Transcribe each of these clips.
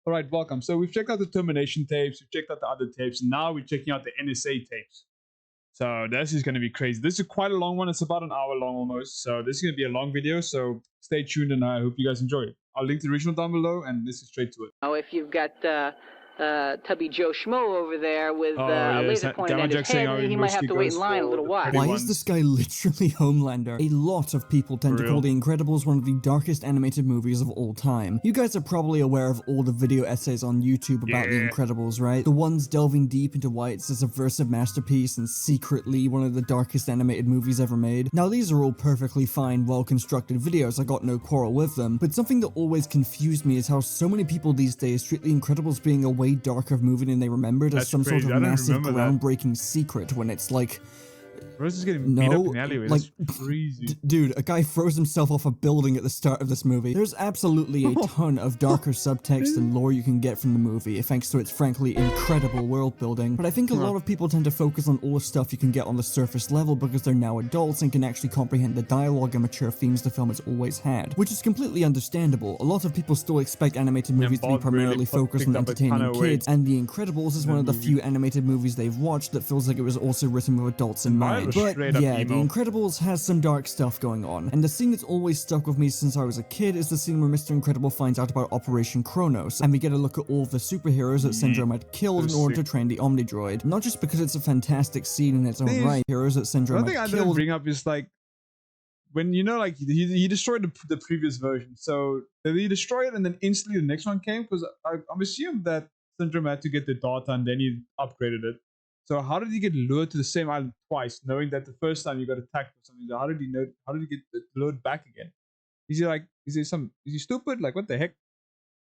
All right, welcome. So we've checked out the Termination tapes, we've checked out the other tapes, and now we're checking out the NSA tapes. So this is going to be crazy. This is quite a long one. It's about an hour long almost. So this is going to be a long video. So stay tuned, and I hope you guys enjoy it. I'll link the original down below, and this is straight to it. Oh, if you've got Tubby Joe Schmo over there with a yes. laser pointed at his head, he might have to wait in line a little while. Why is this guy literally Homelander? A lot of people tend to call The Incredibles one of the darkest animated movies of all time. You guys are probably aware of all the video essays on YouTube about The Incredibles, right? The ones delving deep into why it's a subversive masterpiece and secretly one of the darkest animated movies ever made. Now these are all perfectly fine, well-constructed videos, I got no quarrel with them, but something that always confused me is how so many people these days treat The Incredibles being a way darker movie than they remembered as some sort of massive groundbreaking secret when it's like, Rose is getting beat up in the alleyway. Like, that's crazy. Dude, a guy throws himself off a building at the start of this movie. There's absolutely a ton of darker subtext and lore you can get from the movie, thanks to its frankly incredible world building. But I think a lot of people tend to focus on all the stuff you can get on the surface level because they're now adults and can actually comprehend the dialogue and mature themes the film has always had, which is completely understandable. A lot of people still expect animated movies to be primarily focused on entertaining kids, and The Incredibles is one of the few animated movies they've watched that feels like it was also written with adults in mind. But yeah, The Incredibles has some dark stuff going on, and the scene that's always stuck with me since I was a kid is the scene where Mr. Incredible finds out about Operation Kronos, and we get a look at all of the superheroes that Syndrome had killed in order to train the Omnidroid. Not just because it's a fantastic scene in its own right, heroes that Syndrome had killed. One thing I didn't bring up is like, when you know, like he destroyed the previous version, so did he destroy it and then instantly the next one came? Because I'm assuming that Syndrome had to get the data and then he upgraded it. So how did he get lured to the same island twice, knowing that the first time you got attacked or something? How did he know? How did he get lured back again? Is he stupid? Like, what the heck?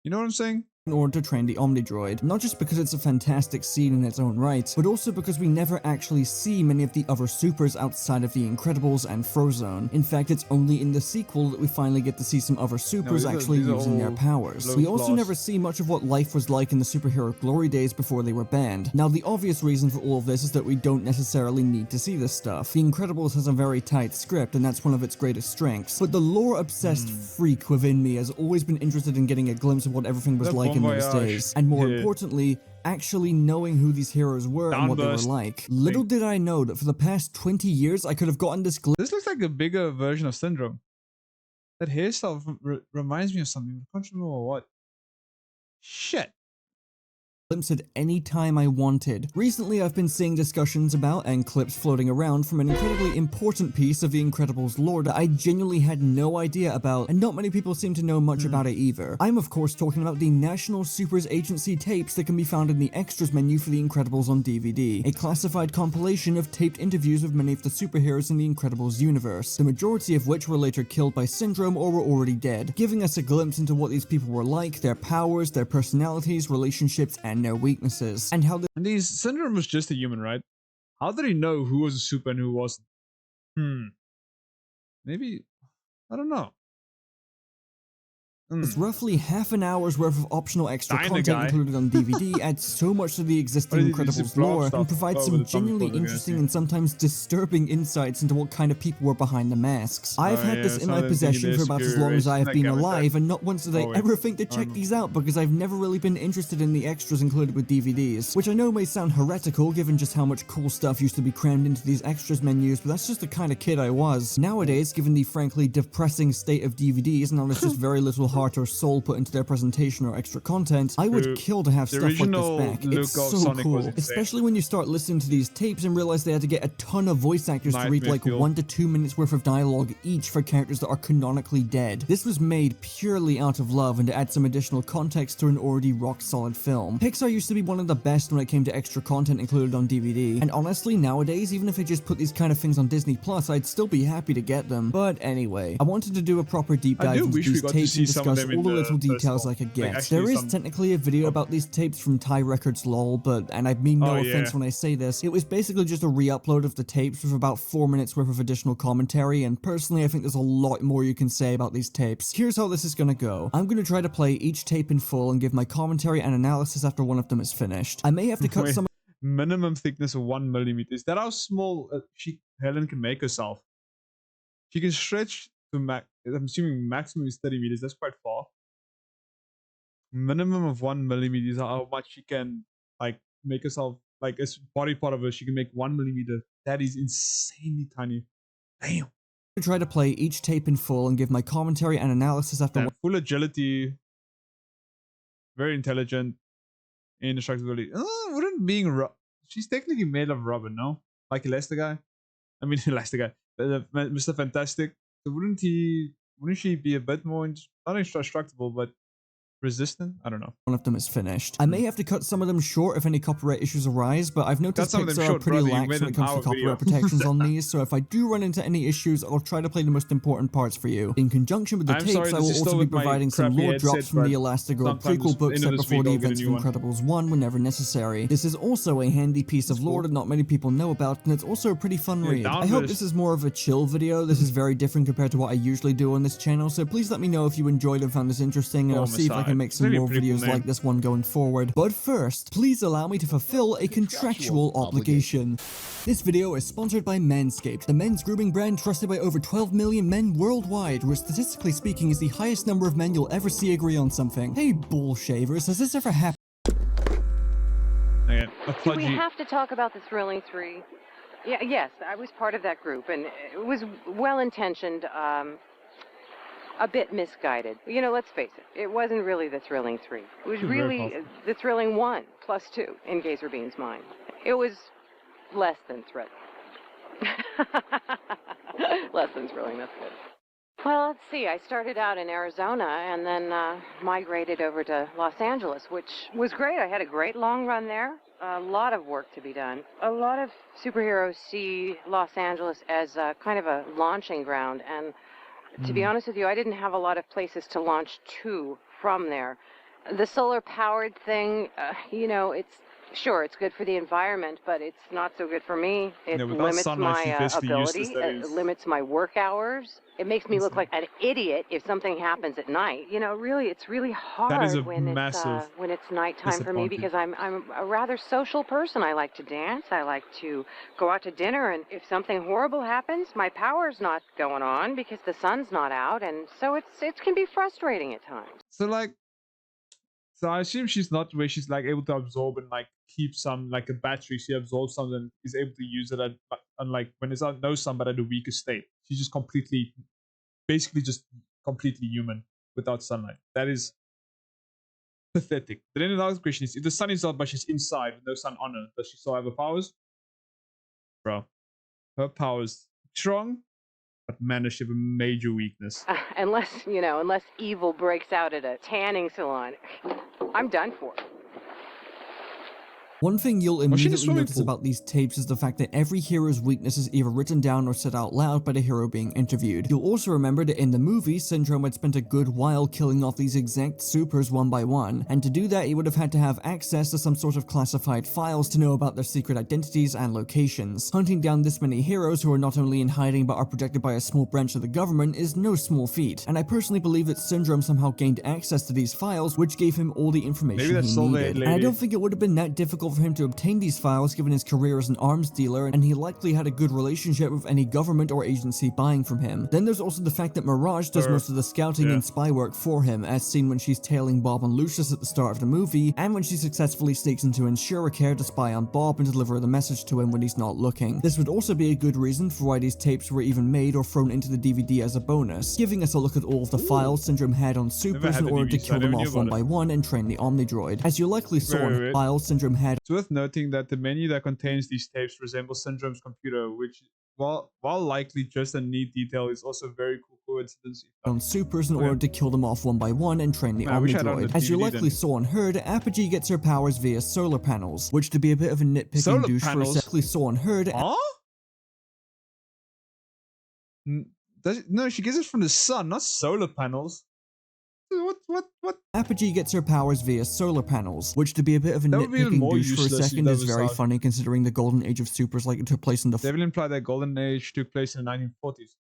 You know what I'm saying? In order to train the Omnidroid, not just because it's a fantastic scene in its own right, but also because we never actually see many of the other supers outside of The Incredibles and Frozone. In fact, it's only in the sequel that we finally get to see some other supers actually using their powers. We also never see much of what life was like in the superhero glory days before they were banned. Now, the obvious reason for all of this is that we don't necessarily need to see this stuff. The Incredibles has a very tight script, and that's one of its greatest strengths. But the lore-obsessed freak within me has always been interested in getting a glimpse of what everything was like in those days, and more importantly, actually knowing who these heroes were and what they were like. Little did I know that for the past 20 years I could have gotten this glimpse. This looks like a bigger version of Syndrome. That hairstyle reminds me of something. I can't remember what. Shit. At any time I wanted. Recently, I've been seeing discussions about and clips floating around from an incredibly important piece of The Incredibles lore that I genuinely had no idea about, and not many people seem to know much about it either. I'm of course talking about the National Supers Agency tapes that can be found in the extras menu for The Incredibles on DVD, a classified compilation of taped interviews with many of the superheroes in the Incredibles universe, the majority of which were later killed by Syndrome or were already dead, giving us a glimpse into what these people were like, their powers, their personalities, relationships, and their weaknesses, and how these Syndrome was just a human, right? How did he know who was a super and who wasn't? Maybe, I don't know. It's roughly half an hour's worth of optional extra content included on DVD adds so much to the existing Incredibles lore and provides some genuinely interesting and sometimes disturbing insights into what kind of people were behind the masks. I've had this in my possession for about as long as I have been alive, and not once did I ever think to check these out because I've never really been interested in the extras included with DVDs, which I know may sound heretical given just how much cool stuff used to be crammed into these extras menus, but that's just the kind of kid I was. Nowadays, given the frankly depressing state of DVDs, now there's just very little heart or soul put into their presentation or extra content, I would kill to have stuff like this back. It's so cool, especially when you start listening to these tapes and realize they had to get a ton of voice actors to read like 1 to 2 minutes worth of dialogue each for characters that are canonically dead. This was made purely out of love and to add some additional context to an already rock-solid film. Pixar used to be one of the best when it came to extra content included on DVD, and honestly, nowadays, even if they just put these kind of things on Disney Plus, I'd still be happy to get them. But anyway, I wanted to do a proper deep dive into these tapes and discuss all the little details I could get. There is technically a video about these tapes from Thai Records lol, and I mean no offense when I say this, it was basically just a re-upload of the tapes with about 4 minutes worth of additional commentary, and personally I think there's a lot more you can say about these tapes. Here's how this is gonna go. I'm gonna try to play each tape in full and give my commentary and analysis after one of them is finished. I may have to cut some minimum thickness of 1 millimeter. Is that how small Helen can make herself? She can stretch to I'm assuming maximum is 30 meters. That's quite far. minimum of 1 millimeter is how much she can like make herself like a body part of her. She can make 1 millimeter. That is insanely tiny. Damn. I try to play each tape in full and give my commentary and analysis after full agility, very intelligent, indestructibility. Wouldn't being she's technically made of rubber, no? Like Elastigirl. I mean Elastigirl, Mr. Fantastic. So wouldn't she be a bit more not indestructible, but resistant? I don't know. One of them is finished. I may have to cut some of them short if any copyright issues arise, but I've noticed Pixar are pretty lax when it comes to copyright protections on these, so if I do run into any issues, I'll try to play the most important parts for you. In conjunction with the tapes, I will also be providing some lore drops from the Elastigirl prequel book set before the events of Incredibles 1 whenever necessary. This is also a handy piece of lore that not many people know about, and it's also a pretty fun read. I hope this is more of a chill video. This is very different compared to what I usually do on this channel, so please let me know if you enjoyed and found this interesting, and I'll see if I can make some more videos like this one going forward. But first, please allow me to fulfill a contractual obligation. This video is sponsored by Manscaped, the men's grooming brand trusted by over 12 million men worldwide, which statistically speaking is the highest number of men you'll ever see agree on something. Hey bull shavers, has this ever happened? Do we have to talk about the Thrilling Three? Yeah, yes, I was part of that group, and it was well-intentioned, a bit misguided. You know, let's face it, it wasn't really the Thrilling Three. It was really the Thrilling One plus two, in Gazer Bean's mind. It was less than thrilling. Less than thrilling, that's good. Well, let's see, I started out in Arizona and then migrated over to Los Angeles, which was great. I had a great long run there. A lot of work to be done. A lot of superheroes see Los Angeles as kind of a launching ground, and to be honest with you, I didn't have a lot of places to launch to from there. The solar-powered thing, you know, it's good for the environment, but it's not so good for me. It limits my ability, it limits my work hours. It makes me look like an idiot if something happens at night. You know, really, it's really hard when it's nighttime for me, because I'm a rather social person. I like to dance. I like to go out to dinner, and if something horrible happens, my power's not going on because the sun's not out, and so it can be frustrating at times. So I assume she's not where she's like able to absorb and like keep some, like a battery. She absorbs something and is able to use it at, unlike when it's no sun but at a weaker state. She's just basically completely human without sunlight. That is pathetic. But then another question is, if the sun is out but she's inside with no sun on her, does she still have her powers? Bro, her powers strong, but man, does she have a major weakness. Unless evil breaks out at a tanning salon, I'm done for. One thing you'll immediately notice about these tapes is the fact that every hero's weakness is either written down or said out loud by the hero being interviewed. You'll also remember that in the movie, Syndrome had spent a good while killing off these exact supers one by one, and to do that he would have had to have access to some sort of classified files to know about their secret identities and locations. Hunting down this many heroes who are not only in hiding but are protected by a small branch of the government is no small feat, and I personally believe that Syndrome somehow gained access to these files, which gave him all the information he needed. And I don't think it would have been that difficult for him to obtain these files given his career as an arms dealer, and he likely had a good relationship with any government or agency buying from him. Then there's also the fact that Mirage does most of the scouting and spy work for him, as seen when she's tailing Bob and Lucius at the start of the movie, and when she successfully sneaks into Insuricare to spy on Bob and deliver the message to him when he's not looking. This would also be a good reason for why these tapes were even made or thrown into the DVD as a bonus, giving us a look at all of the files Syndrome had on supers in order to kill them off one by one and train the Omnidroid. As you likely saw in the files Syndrome had. It's worth noting that the menu that contains these tapes resembles Syndrome's computer, which, while likely just a neat detail, is also a very cool coincidence. On supers in order to kill them off one by one and train the Omnidroid. As you likely saw and heard, Apogee gets her powers via solar panels, which, to be a bit of a nitpicking douche for a second, saw and heard. No, she gets it from the sun, not solar panels. What? Apogee gets her powers via solar panels, which, to be a bit of a nitpicking douche for a second, is very funny considering the golden age of supers like it took place in the... They will imply that golden age took place in the 1940s.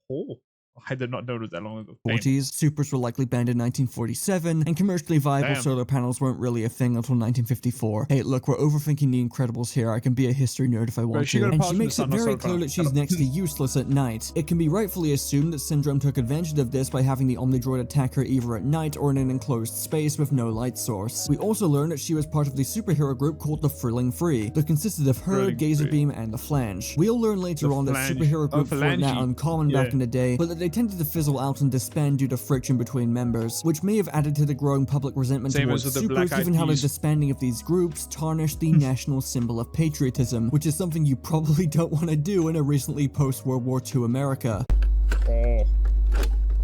Oh, I did not notice that long ago. Damn. 40s, supers were likely banned in 1947, and commercially viable solar panels weren't really a thing until 1954. Hey, look, we're overthinking The Incredibles here. I can be a history nerd if I want to. And she makes it very clear that she's next to useless at night. It can be rightfully assumed that Syndrome took advantage of this by having the Omnidroid attack her either at night or in an enclosed space with no light source. We also learn that she was part of the superhero group called the Thrilling Free, that consisted of her, Gazer Beam, and the Flange. We'll learn later on that superhero groups weren't that uncommon back in the day, but that they tended to fizzle out and disband due to friction between members, which may have added to the growing public resentment towards supers, given how the disbanding of these groups tarnished the national symbol of patriotism, which is something you probably don't want to do in a recently post-World War II America.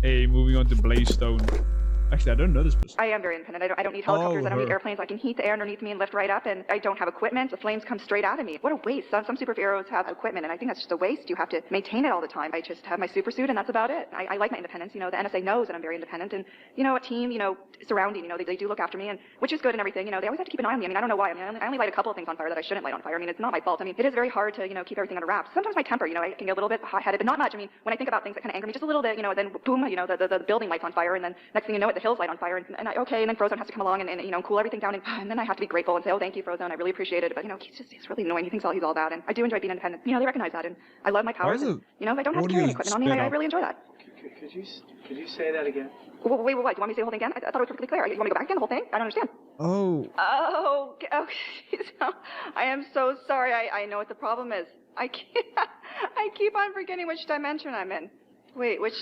Hey, moving on to Blaze-Stone. Actually, I don't know this person. I am very independent. I don't need helicopters. I don't need airplanes. I can heat the air underneath me and lift right up, and I don't have equipment. The flames come straight out of me. What a waste. Some superheroes have equipment, and I think that's just a waste. You have to maintain it all the time. I just have my super suit, and that's about it. I like my independence. You know, the NSA knows that I'm very independent, and, you know, a team, you know, surrounding, you know, they do look after me, and which is good and everything. You know, they always have to keep an eye on me. I mean, I don't know why. I mean, I only light a couple of things on fire that I shouldn't light on fire. I mean, it's not my fault. I mean, it is very hard to, you know, keep everything under wraps. Sometimes my temper, you know, I can get a little bit hot-headed, but not much. I mean, when I think about things that kind of anger me just a little bit, you know, then boom, you know, the building lights on fire, and then next thing you know it, the hills light on fire, and okay, and then Frozone has to come along and you know, cool everything down, and then I have to be grateful and say, oh, thank you, Frozone, I really appreciate it. But, you know, he's really annoying. He thinks he's all that, and I do enjoy being independent. You know, they recognize that, and I love my powers. And, you know, I don't have to carry any equipment on me, and I really enjoy that. Could you say that again? Wait, what? Do you want me to say the whole thing again? I thought it was perfectly clear. You want me to go back again, the whole thing? I don't understand. Oh. Okay. So, I am so sorry. I know what the problem is. I keep on forgetting which dimension I'm in. Wait, which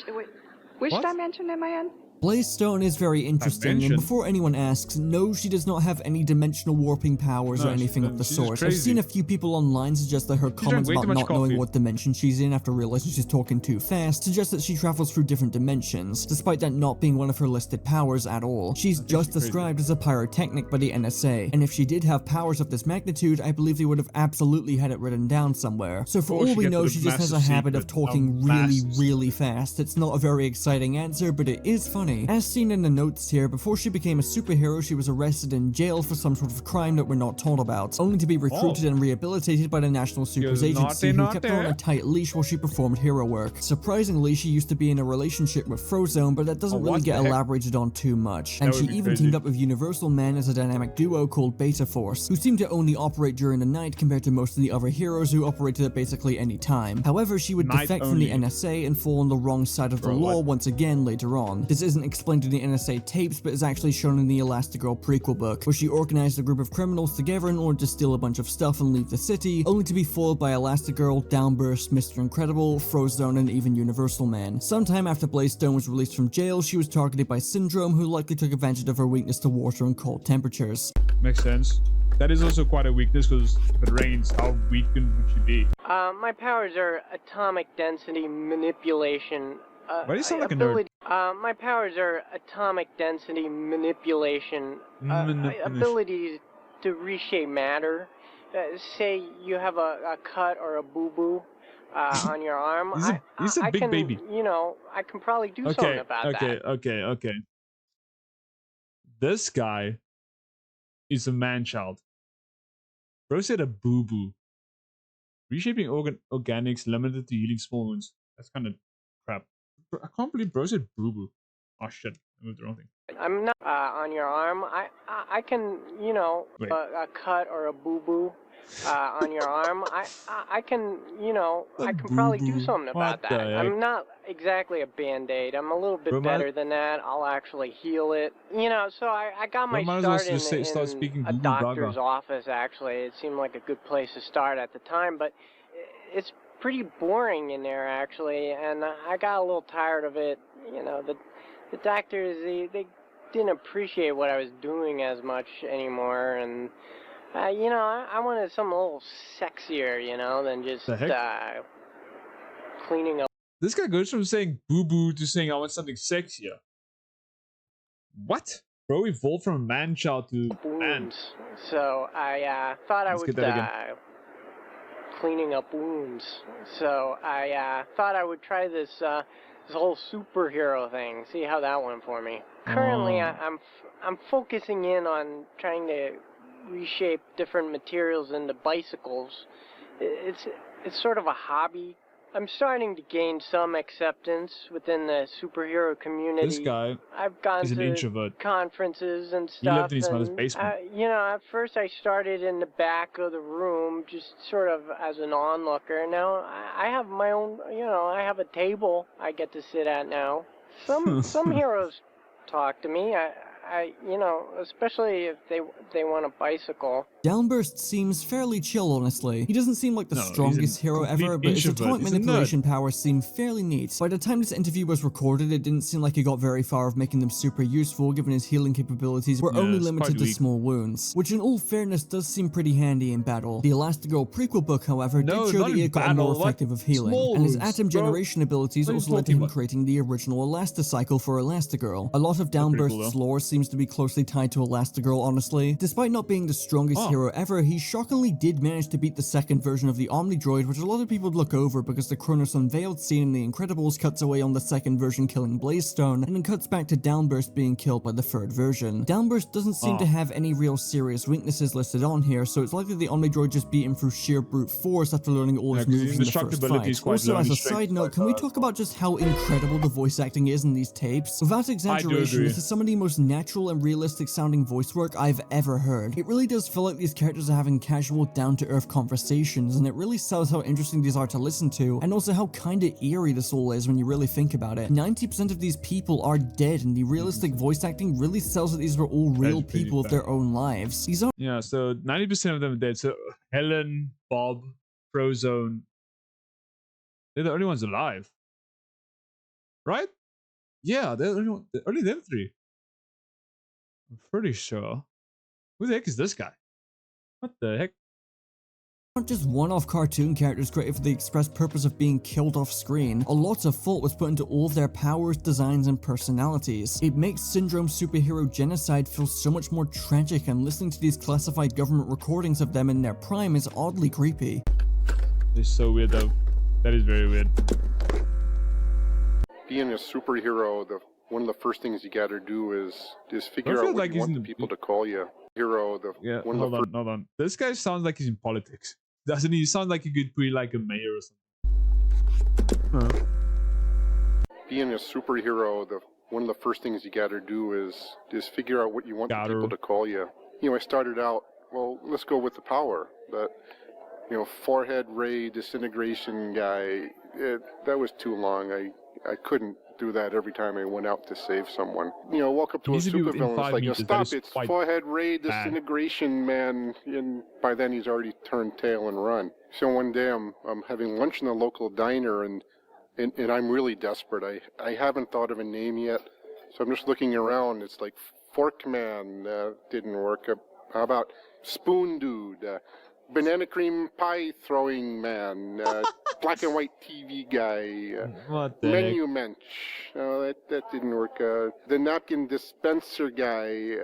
dimension am I in? Blaze-Stone is very interesting, and before anyone asks, no, she does not have any dimensional warping powers or anything of the sort. I've seen a few people online suggest that her comments about not knowing what dimension she's in after realizing she's talking too fast suggest that she travels through different dimensions, despite that not being one of her listed powers at all. She's just described as a pyrotechnic by the NSA, and if she did have powers of this magnitude, I believe they would have absolutely had it written down somewhere. So for all we know, she just has a habit of talking really fast. It's not a very exciting answer, but it is funny. As seen in the notes here, before she became a superhero, she was arrested and jailed for some sort of crime that we're not told about, only to be recruited and rehabilitated by the National Supers Agency, who kept her on a tight leash while she performed hero work. Surprisingly, she used to be in a relationship with Frozone, but that doesn't really get elaborated on too much. And she even teamed up with Universal Man as a dynamic duo called Beta Force, who seemed to only operate during the night compared to most of the other heroes who operated at basically any time. However, she would defect from the NSA and fall on the wrong side of the law once again later on. This isn't explained in the NSA tapes, but is actually shown in the Elastigirl prequel book, where she organized a group of criminals together in order to steal a bunch of stuff and leave the city, only to be foiled by Elastigirl, Downburst, Mr. Incredible, Frozone, and even Universal Man. Sometime after Blaze-Stone was released from jail, she was targeted by Syndrome, who likely took advantage of her weakness to water and cold temperatures. Makes sense. That is also quite a weakness, because if it rains, how weak would she be? My powers are atomic density manipulation. Why do you sound like a nerd? My powers are atomic density manipulation. Ability to reshape matter. Say you have a cut or a boo-boo on your arm. He's a big baby. You know, I can probably do something about that. Okay. This guy is a man-child. Bro said a boo-boo. Reshaping organics limited to healing small wounds. That's kind of crap. I can't believe bro said boo-boo. Oh shit, I moved the wrong thing. I'm not on your arm. I can, you know, a cut or a boo-boo on your arm. I can, you know, I can probably do something about that. I'm not exactly a band-aid. I'm a little bit better than that. I'll actually heal it. You know, so I got my start in a doctor's office, actually. It seemed like a good place to start at the time, but it's pretty boring in there, actually, and I got a little tired of it. You know, the doctors, they didn't appreciate what I was doing as much anymore, and you know, I wanted something a little sexier, you know, than just cleaning up. This guy goes from saying boo-boo to saying I want something sexier. What? Bro evolved from a man-child to man. So I thought I would cleaning up wounds. So I thought I would try this whole superhero thing, see how that went for me. Currently, I'm focusing in on trying to reshape different materials into bicycles. It's sort of a hobby I'm starting to gain some acceptance within the superhero community. This guy I've gone is an to introvert. conferences and He lived stuff, in his mother's and basement. you know, at first I started in the back of the room, just sort of as an onlooker. Now I have my own, you know, I have a table I get to sit at now. Some heroes talk to me. You know, especially if they want a bicycle. Downburst seems fairly chill, honestly. He doesn't seem like the No, strongest hero ever, but his introvert. atomic He's a manipulation powers seem fairly neat. By the time this interview was recorded, it didn't seem like he got very far of making them super useful, given his healing capabilities were only limited to small wounds, which in all fairness does seem pretty handy in battle. The Elastigirl prequel book, however, did show that he had gotten more effective of healing, and his atom generation abilities also led to him creating the original Elasticycle for Elastigirl. A lot of Downburst's lore seems to be closely tied to Elastigirl, honestly. Despite not being the strongest hero ever, he shockingly did manage to beat the second version of the Omnidroid, which a lot of people would look over because the Kronos Unveiled scene in The Incredibles cuts away on the second version killing Blazestone, and then cuts back to Downburst being killed by the third version. Downburst doesn't seem to have any real serious weaknesses listed on here, so it's likely the Omnidroid just beat him through sheer brute force after learning all his moves in the first fight. Also, as a side note, can we talk about just how incredible the voice acting is in these tapes? Without exaggeration, this is some of the most natural and realistic sounding voice work I've ever heard. It really does feel like these characters are having casual, down-to-earth conversations, and it really sells how interesting these are to listen to, and also how kinda eerie this all is when you really think about it. 90% of these people are dead, and the realistic voice acting really sells that these were all real people with their own lives. These are so 90% of them are dead. So Helen, Bob, Frozone, they're the only ones alive. Right? Yeah, they're only them three. I'm pretty sure. Who the heck is this guy? What the heck? Not just one-off cartoon characters created for the express purpose of being killed off screen. A lot of thought was put into all of their powers, designs, and personalities. It makes Syndrome superhero genocide feel so much more tragic, and listening to these classified government recordings of them in their prime is oddly creepy. It's so weird though. That is very weird. Being a superhero, one of the first things you gotta do is figure out what you want the people to call you. Hero, hold on. This guy sounds like he's in politics. Doesn't he? He sounds like he could be like a mayor or something. Being a superhero, one of the first things you gotta do is figure out what you want the people to call you. You know, I started out, well, let's go with the power. But, you know, forehead ray disintegration guy, that was too long. I couldn't do that every time I went out to save someone. You know, walk up to a supervillain, it's like, you know, stop, it's forehead ray disintegration man, and by then he's already turned tail and run. So one day I'm having lunch in the local diner, and I'm really desperate. I haven't thought of a name yet, so I'm just looking around. It's like Forkman didn't work. How about Spoon Dude? Banana cream pie throwing man, black and white TV guy, menu mensch. Oh, that didn't work. The napkin dispenser guy.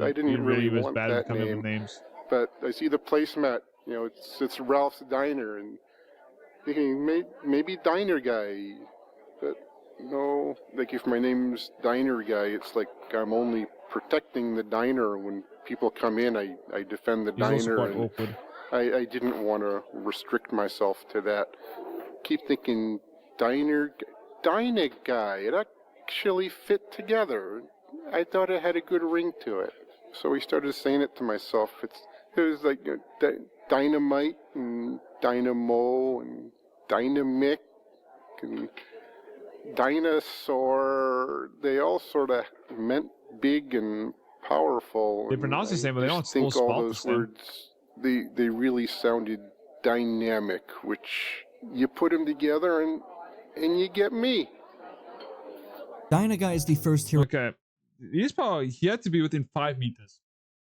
I didn't really want that name. But I see the placemat. You know, it's Ralph's Diner, and thinking maybe Diner Guy. But no, like if my name's Diner Guy, it's like I'm only protecting the diner. When people come in, I defend the diner. And awkward. I didn't want to restrict myself to that. Keep thinking, Diner Guy. It actually fit together. I thought it had a good ring to it. So I started saying it to myself. It was like dynamite and dynamo and dynamic and dinosaur. They all sort of meant big and powerful. They pronounce the same, but they don't think all all those words. They really sounded dynamic, which you put them together and you get me. Dynaguy is the first hero. Okay, his power, he had to be within 5 meters.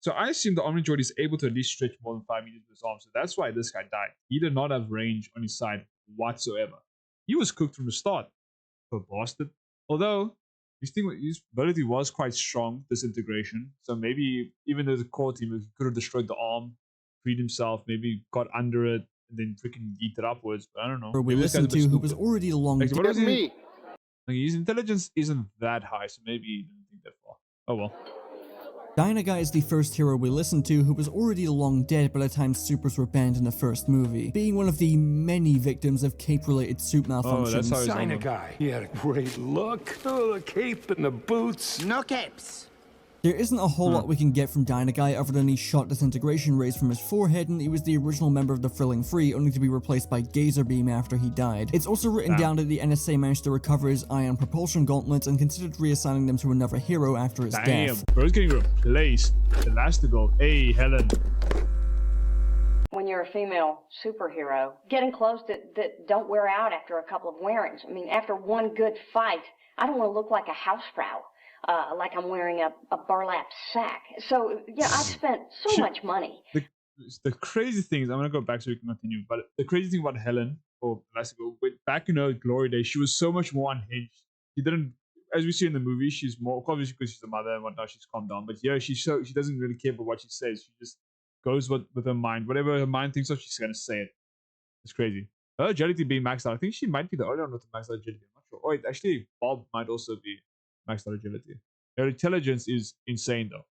So I assume the Omnidroid is able to at least stretch more than 5 meters with his arm. So that's why this guy died. He did not have range on his side whatsoever. He was cooked from the start. Poor bastard. Although his ability was quite strong, disintegration. So maybe even though the core team, he could have destroyed the arm, freed himself, maybe got under it, and then freaking eat it upwards. But I don't know. We listened to who was already long like, dead. Me. Like, his intelligence isn't that high, so maybe he didn't think that far. Oh well. Dynaguy is the first hero we listen to who was already long dead by the time supers were banned in the first movie, being one of the many victims of cape-related suit malfunctions. Dynaguy, he had a great look. Oh, the cape and the boots. No capes. There isn't a whole lot we can get from Dynaguy other than he shot disintegration rays from his forehead and he was the original member of the Thrilling Three, only to be replaced by Gazer Beam after he died. It's also written down that the NSA managed to recover his ion propulsion gauntlets and considered reassigning them to another hero after his death. Bro's getting replaced. Elastigirl. Hey, Helen. When you're a female superhero, getting clothes that don't wear out after a couple of wearings. I mean, after one good fight, I don't want to look like a housefrau. Like I'm wearing a burlap sack. So, yeah, I've spent so much money. The crazy thing is, I'm going to go back so we can continue, but the crazy thing about Helen, or Elastigirl, back in her glory days, she was so much more unhinged. She didn't, as we see in the movie, she's more, obviously because she's a mother and whatnot, she's calmed down, but yeah, she doesn't really care about what she says. She just goes with her mind. Whatever her mind thinks of, she's going to say it. It's crazy. Her agility being maxed out, I think she might be the only one with maxed out agility. I'm not sure. Oh, wait, actually, Bob might also be maxed out agility. Her intelligence is insane, though.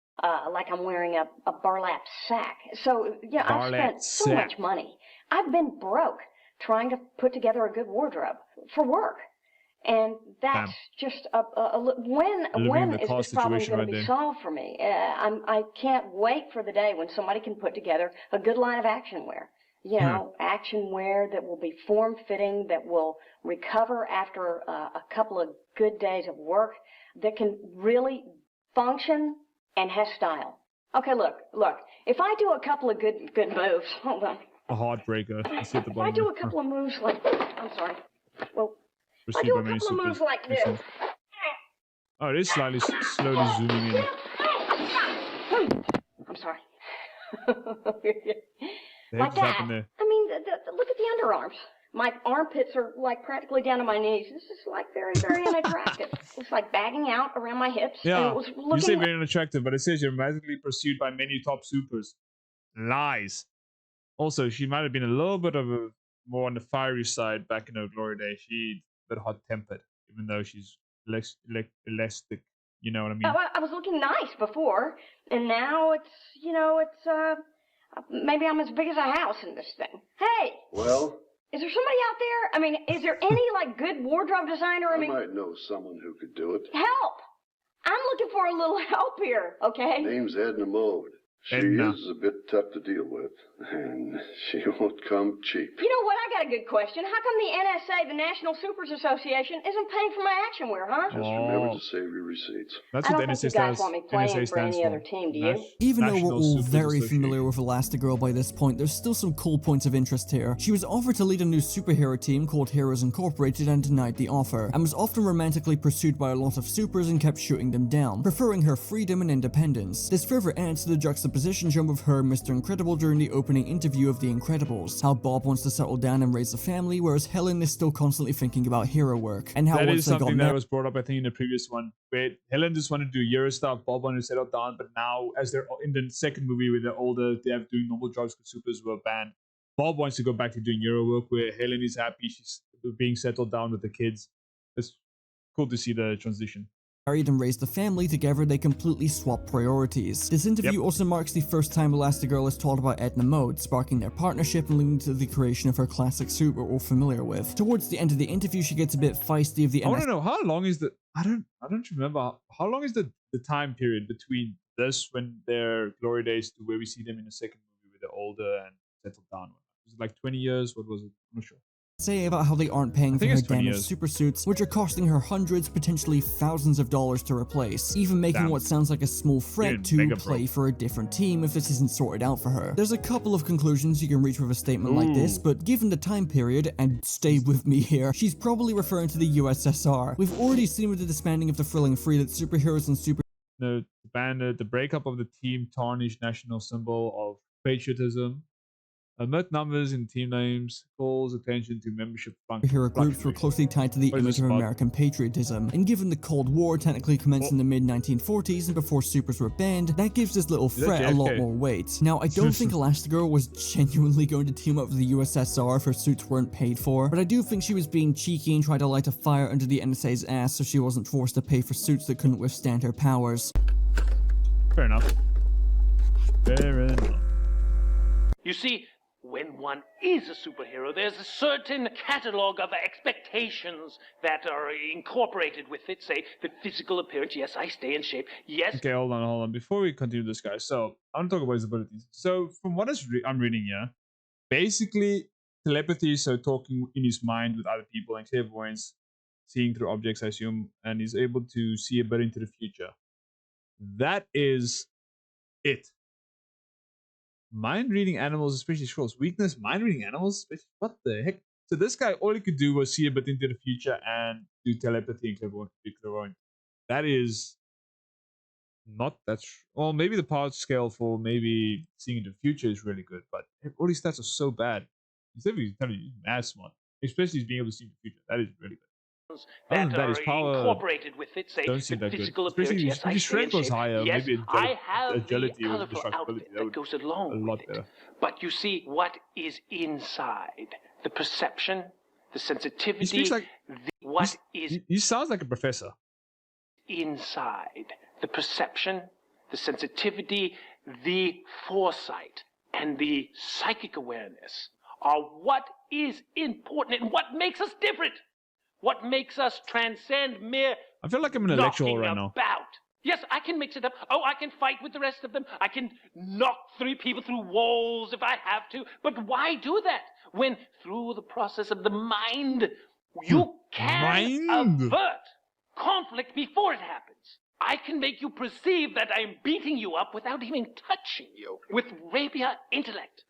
Like I'm wearing a burlap sack. So, yeah, I've spent so much money. I've been broke trying to put together a good wardrobe for work. And that's just when is this problem going to be solved for me? I can't wait for the day when somebody can put together a good line of action wear. You know, action wear that will be form-fitting, that will recover after a couple of good days of work, that can really function and has style. Okay, look. If I do a couple of good moves, hold on. A heartbreaker. If I do a couple of moves like, I'm sorry. Well, if I do a couple of moves like this. Oh, it is slowly zooming in. I'm sorry. Like that. I mean, look at the underarms. My armpits are like practically down to my knees. This is like very, very unattractive. It's like bagging out around my hips. Yeah, and it was looking... you say very unattractive, but it says you're magically pursued by many top supers. Lies. Also, she might have been a little bit of a more on the fiery side back in her glory days. She's a bit hot-tempered, even though she's elastic. You know what I mean? I was looking nice before, and now it's maybe I'm as big as a house in this thing. Hey! Well? Is there somebody out there? I mean, is there any, like, good wardrobe designer? I might know someone who could do it. Help! I'm looking for a little help here, okay? Name's Edna Mode. She is a bit tough to deal with, and she won't come cheap. You know what? I got a good question. How come the NSA, the National Supers Association, isn't paying for my action wear, huh? Just remember to save your receipts. That's I what don't the think NSA you guys want me playing for any other team, do you? Even though we're all very familiar with Elastigirl by this point, there's still some cool points of interest here. She was offered to lead a new superhero team called Heroes Incorporated and denied the offer, and was often romantically pursued by a lot of supers and kept shooting them down, preferring her freedom and independence. This further adds to the juxtaposition shown with her and Mr. Incredible during the opening interview of The Incredibles, how Bob wants to settle down and raise a family, whereas Helen is still constantly thinking about hero work, and how that once is they got something married... that was brought up, I think, in the previous one, where Helen just wanted to do hero stuff, Bob wanted to settle down, but now, as they're in the second movie where they're older, they have doing normal jobs because supers were banned. Bob wants to go back to doing hero work, where Helen is happy, she's being settled down with the kids. It's cool to see the transition. And raised a family together, they completely swap priorities. This interview also marks the first time Elastigirl is taught about Edna Mode, sparking their partnership and leading to the creation of her classic suit we're all familiar with. Towards the end of the interview, she gets a bit feisty of the I want to know, how long is the... I don't remember. How long is the time period between this, when they're glory days, to where we see them in the second movie where they're older and settled down? Was it like 20 years? What was it? I'm not sure. Say about how they aren't paying for her damaged super suits, which are costing her hundreds, potentially thousands of dollars to replace, even making what sounds like a small threat to play for a different team if this isn't sorted out for her. There's a couple of conclusions you can reach with a statement like this, but given the time period, and stay with me here, she's probably referring to the USSR. We've already seen with the disbanding of the Thrilling Three that superheroes and the breakup of the team tarnished national symbol of patriotism. Omit numbers in team names, calls attention to membership hero groups were closely tied to the image of American patriotism, and given the Cold War technically commenced in the mid-1940s and before supers were banned, that gives this little threat a lot more weight. Now, I don't think Elastigirl was genuinely going to team up with the USSR if her suits weren't paid for, but I do think she was being cheeky and tried to light a fire under the NSA's ass so she wasn't forced to pay for suits that couldn't withstand her powers. Fair enough. Fair enough. You see, when one is a superhero, there's a certain catalog of expectations that are incorporated with it. Say, the physical appearance. Yes, I stay in shape. Yes. Okay, hold on. Before we continue this, guys. So, I want to talk about his abilities. So, from what I'm reading here, basically, telepathy, so talking in his mind with other people, and clairvoyance, seeing through objects, I assume, and he's able to see a bit into the future. That is it. Mind reading animals, especially squirrels. Weakness, mind reading animals. What the heck? So this guy, all he could do was see a bit into the future and do telepathy and clairvoyance. That is not that. Well, maybe the power scale for maybe seeing into the future is really good, but all these stats are so bad. Instead of telling you, he's mad smart, especially being able to see in the future. That is really good. That are incorporated with it, say, the physical appearance. Yes, I stay in shape. Higher, yes, maybe I have agility the or colorful outfit that goes along with it. But you see, what is inside? The perception, the sensitivity. He speaks like is. He sounds like a professor. Inside the perception, the sensitivity, the foresight, and the psychic awareness are what is important and what makes us different. What makes us transcend mere I feel like I'm in a lecture hall right now. Yes, I can mix it up. Oh, I can fight with the rest of them. I can knock 3 people through walls if I have to. But why do that when through the process of the mind, you can avert conflict before it happens? I can make you perceive that I'm beating you up without even touching you with rapier intellect.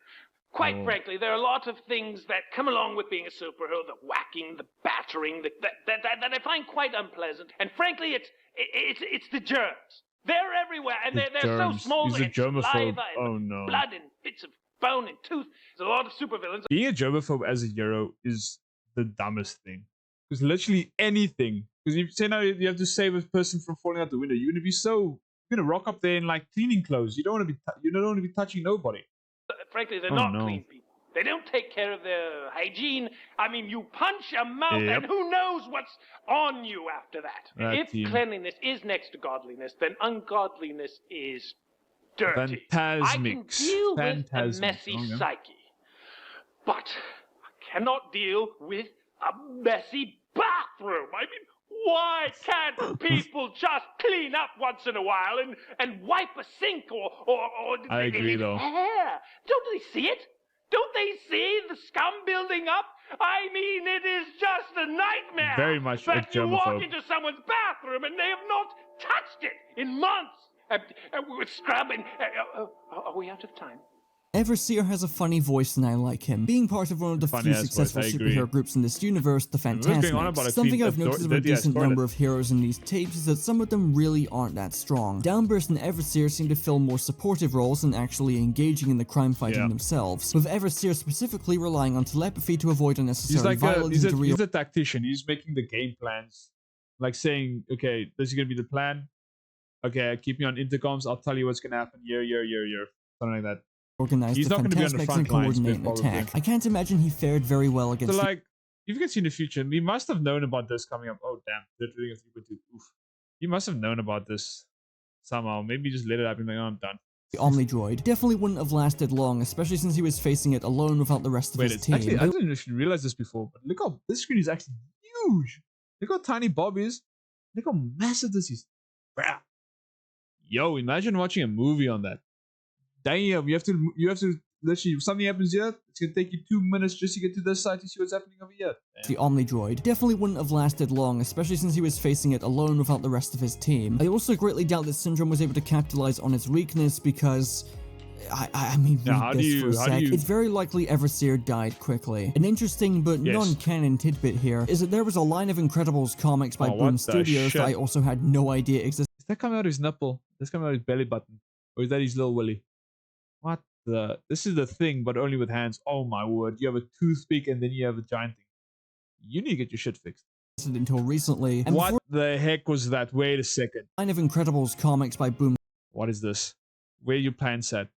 Quite frankly, there are a lot of things that come along with being a superhero, the whacking, the battering, that I find quite unpleasant. And frankly, it's the germs. They're everywhere, and they're so small. He's a germaphobe. Oh no! Blood and bits of bone and tooth. There's a lot of supervillains. Being a germaphobe as a hero is the dumbest thing. Because literally anything. Because if you say now you have to save a person from falling out the window, you're gonna rock up there in like cleaning clothes. You don't want to be touching nobody. Frankly, they're not clean people. They don't take care of their hygiene. I mean, you punch a mouth and who knows what's on you after that. If cleanliness is next to godliness, then ungodliness is dirty. I can deal with a messy psyche, but I cannot deal with a messy bathroom. I mean, why can't people just clean up once in a while and wipe a sink or I agree though. Hair? Don't they see it? Don't they see the scum building up? I mean, it is just a nightmare. Very much a germaphobe. You walk into someone's bathroom and they have not touched it in months. With scrubbing. Are we out of time? Everseer has a funny voice and I like him. Being part of one of the few successful superhero groups in this universe, the Fantasmics, something I've noticed about a decent number of heroes in these tapes is that some of them really aren't that strong. Downburst and Everseer seem to fill more supportive roles than actually engaging in the crime fighting themselves, with Everseer specifically relying on telepathy to avoid unnecessary violence. He's a tactician. He's making the game plans. Like saying, okay, this is going to be the plan. Okay, keep me on intercoms. I'll tell you what's going to happen. Year. Something like that. Organize the Fantasmics and coordinate an attack. I can't imagine he fared very well against. So, like, if you can see in the future, he must have known about this coming up. Oh, damn. They're doing a 3.2. Oof. He must have known about this somehow. Maybe just let it happen. Like, oh, I'm done. The Omnidroid definitely wouldn't have lasted long, especially since he was facing it alone without the rest of his team. Actually, I didn't actually realize this before, but look how this screen is actually huge. Look how tiny Bob is. Look how massive this is. Yo, imagine watching a movie on that. Damn, you have to literally, if something happens here, it's gonna take you 2 minutes just to get to this side to see what's happening over here. The Omnidroid definitely wouldn't have lasted long, especially since he was facing it alone without the rest of his team. I also greatly doubt that Syndrome was able to capitalize on his weakness because I mean, read this for a sec. It's very likely Everseer died quickly. An interesting but non-canon tidbit here is that there was a line of Incredibles comics by Boom Studios that I also had no idea existed. Is that coming out of his nipple? That's coming out of his belly button? Or is that his little willy? What the? This is the thing, but only with hands. Oh my word. You have a toothpick and then you have a giant thing. You need to get your shit fixed. Until recently. And what the heck was that? Wait a second. Line of Incredibles comics by Boom. What is this? Where are your plans at?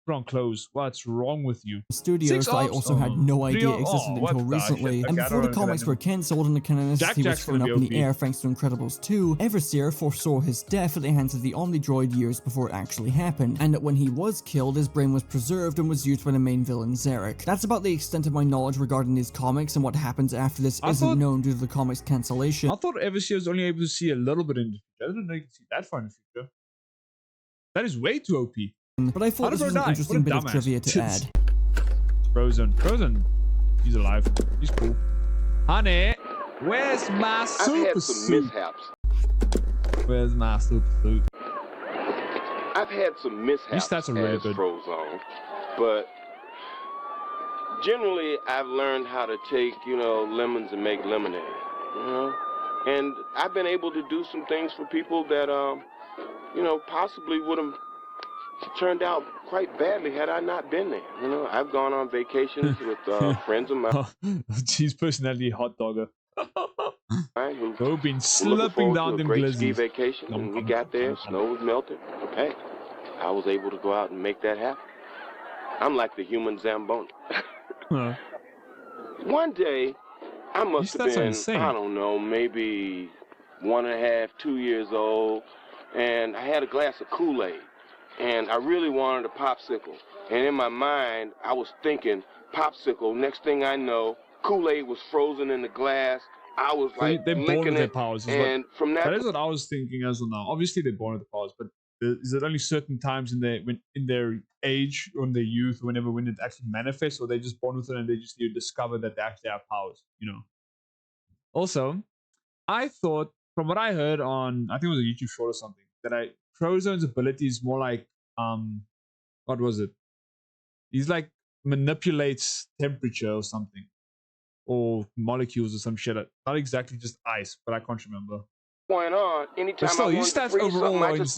Put on clothes. What's wrong with you? Studios that I also had no idea existed until recently. And before the comics were cancelled and the canonicity was thrown up in the air thanks to Incredibles 2, Everseer foresaw his death at the hands of the Omnidroid years before it actually happened, and that when he was killed, his brain was preserved and was used by the main villain Zarek. That's about the extent of my knowledge regarding these comics, and what happens after this isn't known due to the comics cancellation. I thought Everseer was only able to see a little bit in the future. I didn't know you could see that far in the future. That is way too OP. But I thought this was an interesting bit of trivia to add. Frozen. He's alive. He's cool. Honey, where's my super suit? Mishaps. Where's my super suit? I've had some mishaps as Frozone, but generally I've learned how to take, lemons and make lemonade, And I've been able to do some things for people that, possibly would have turned out quite badly had I not been there. I've gone on vacations with friends of mine. His personality, hot dogger. Who've been slipping down them great glizzies. Ski vacation. When we got there, snow was melting. Hey, I was able to go out and make that happen. I'm like the human Zamboni. One day, I must have been, I don't know, maybe 1.5, 2 years old, and I had a glass of Kool-Aid, and I really wanted a popsicle. And in my mind, I was thinking, popsicle, next thing I know, Kool-Aid was frozen in the glass. I was like they're born with their powers. And from that is what I was thinking as well now. Obviously, they're born with the powers, but is it only certain times in their age or in their youth, or when it actually manifests, or they're just born with it and they just discover that they actually have powers, Also, I thought, from what I heard on, I think it was a YouTube short or something, that Frozone's ability is more like, what was it? He's like manipulates temperature or something, or molecules or some shit. Not exactly just ice, but I can't remember. Going on, anytime but still, I his stats overall, his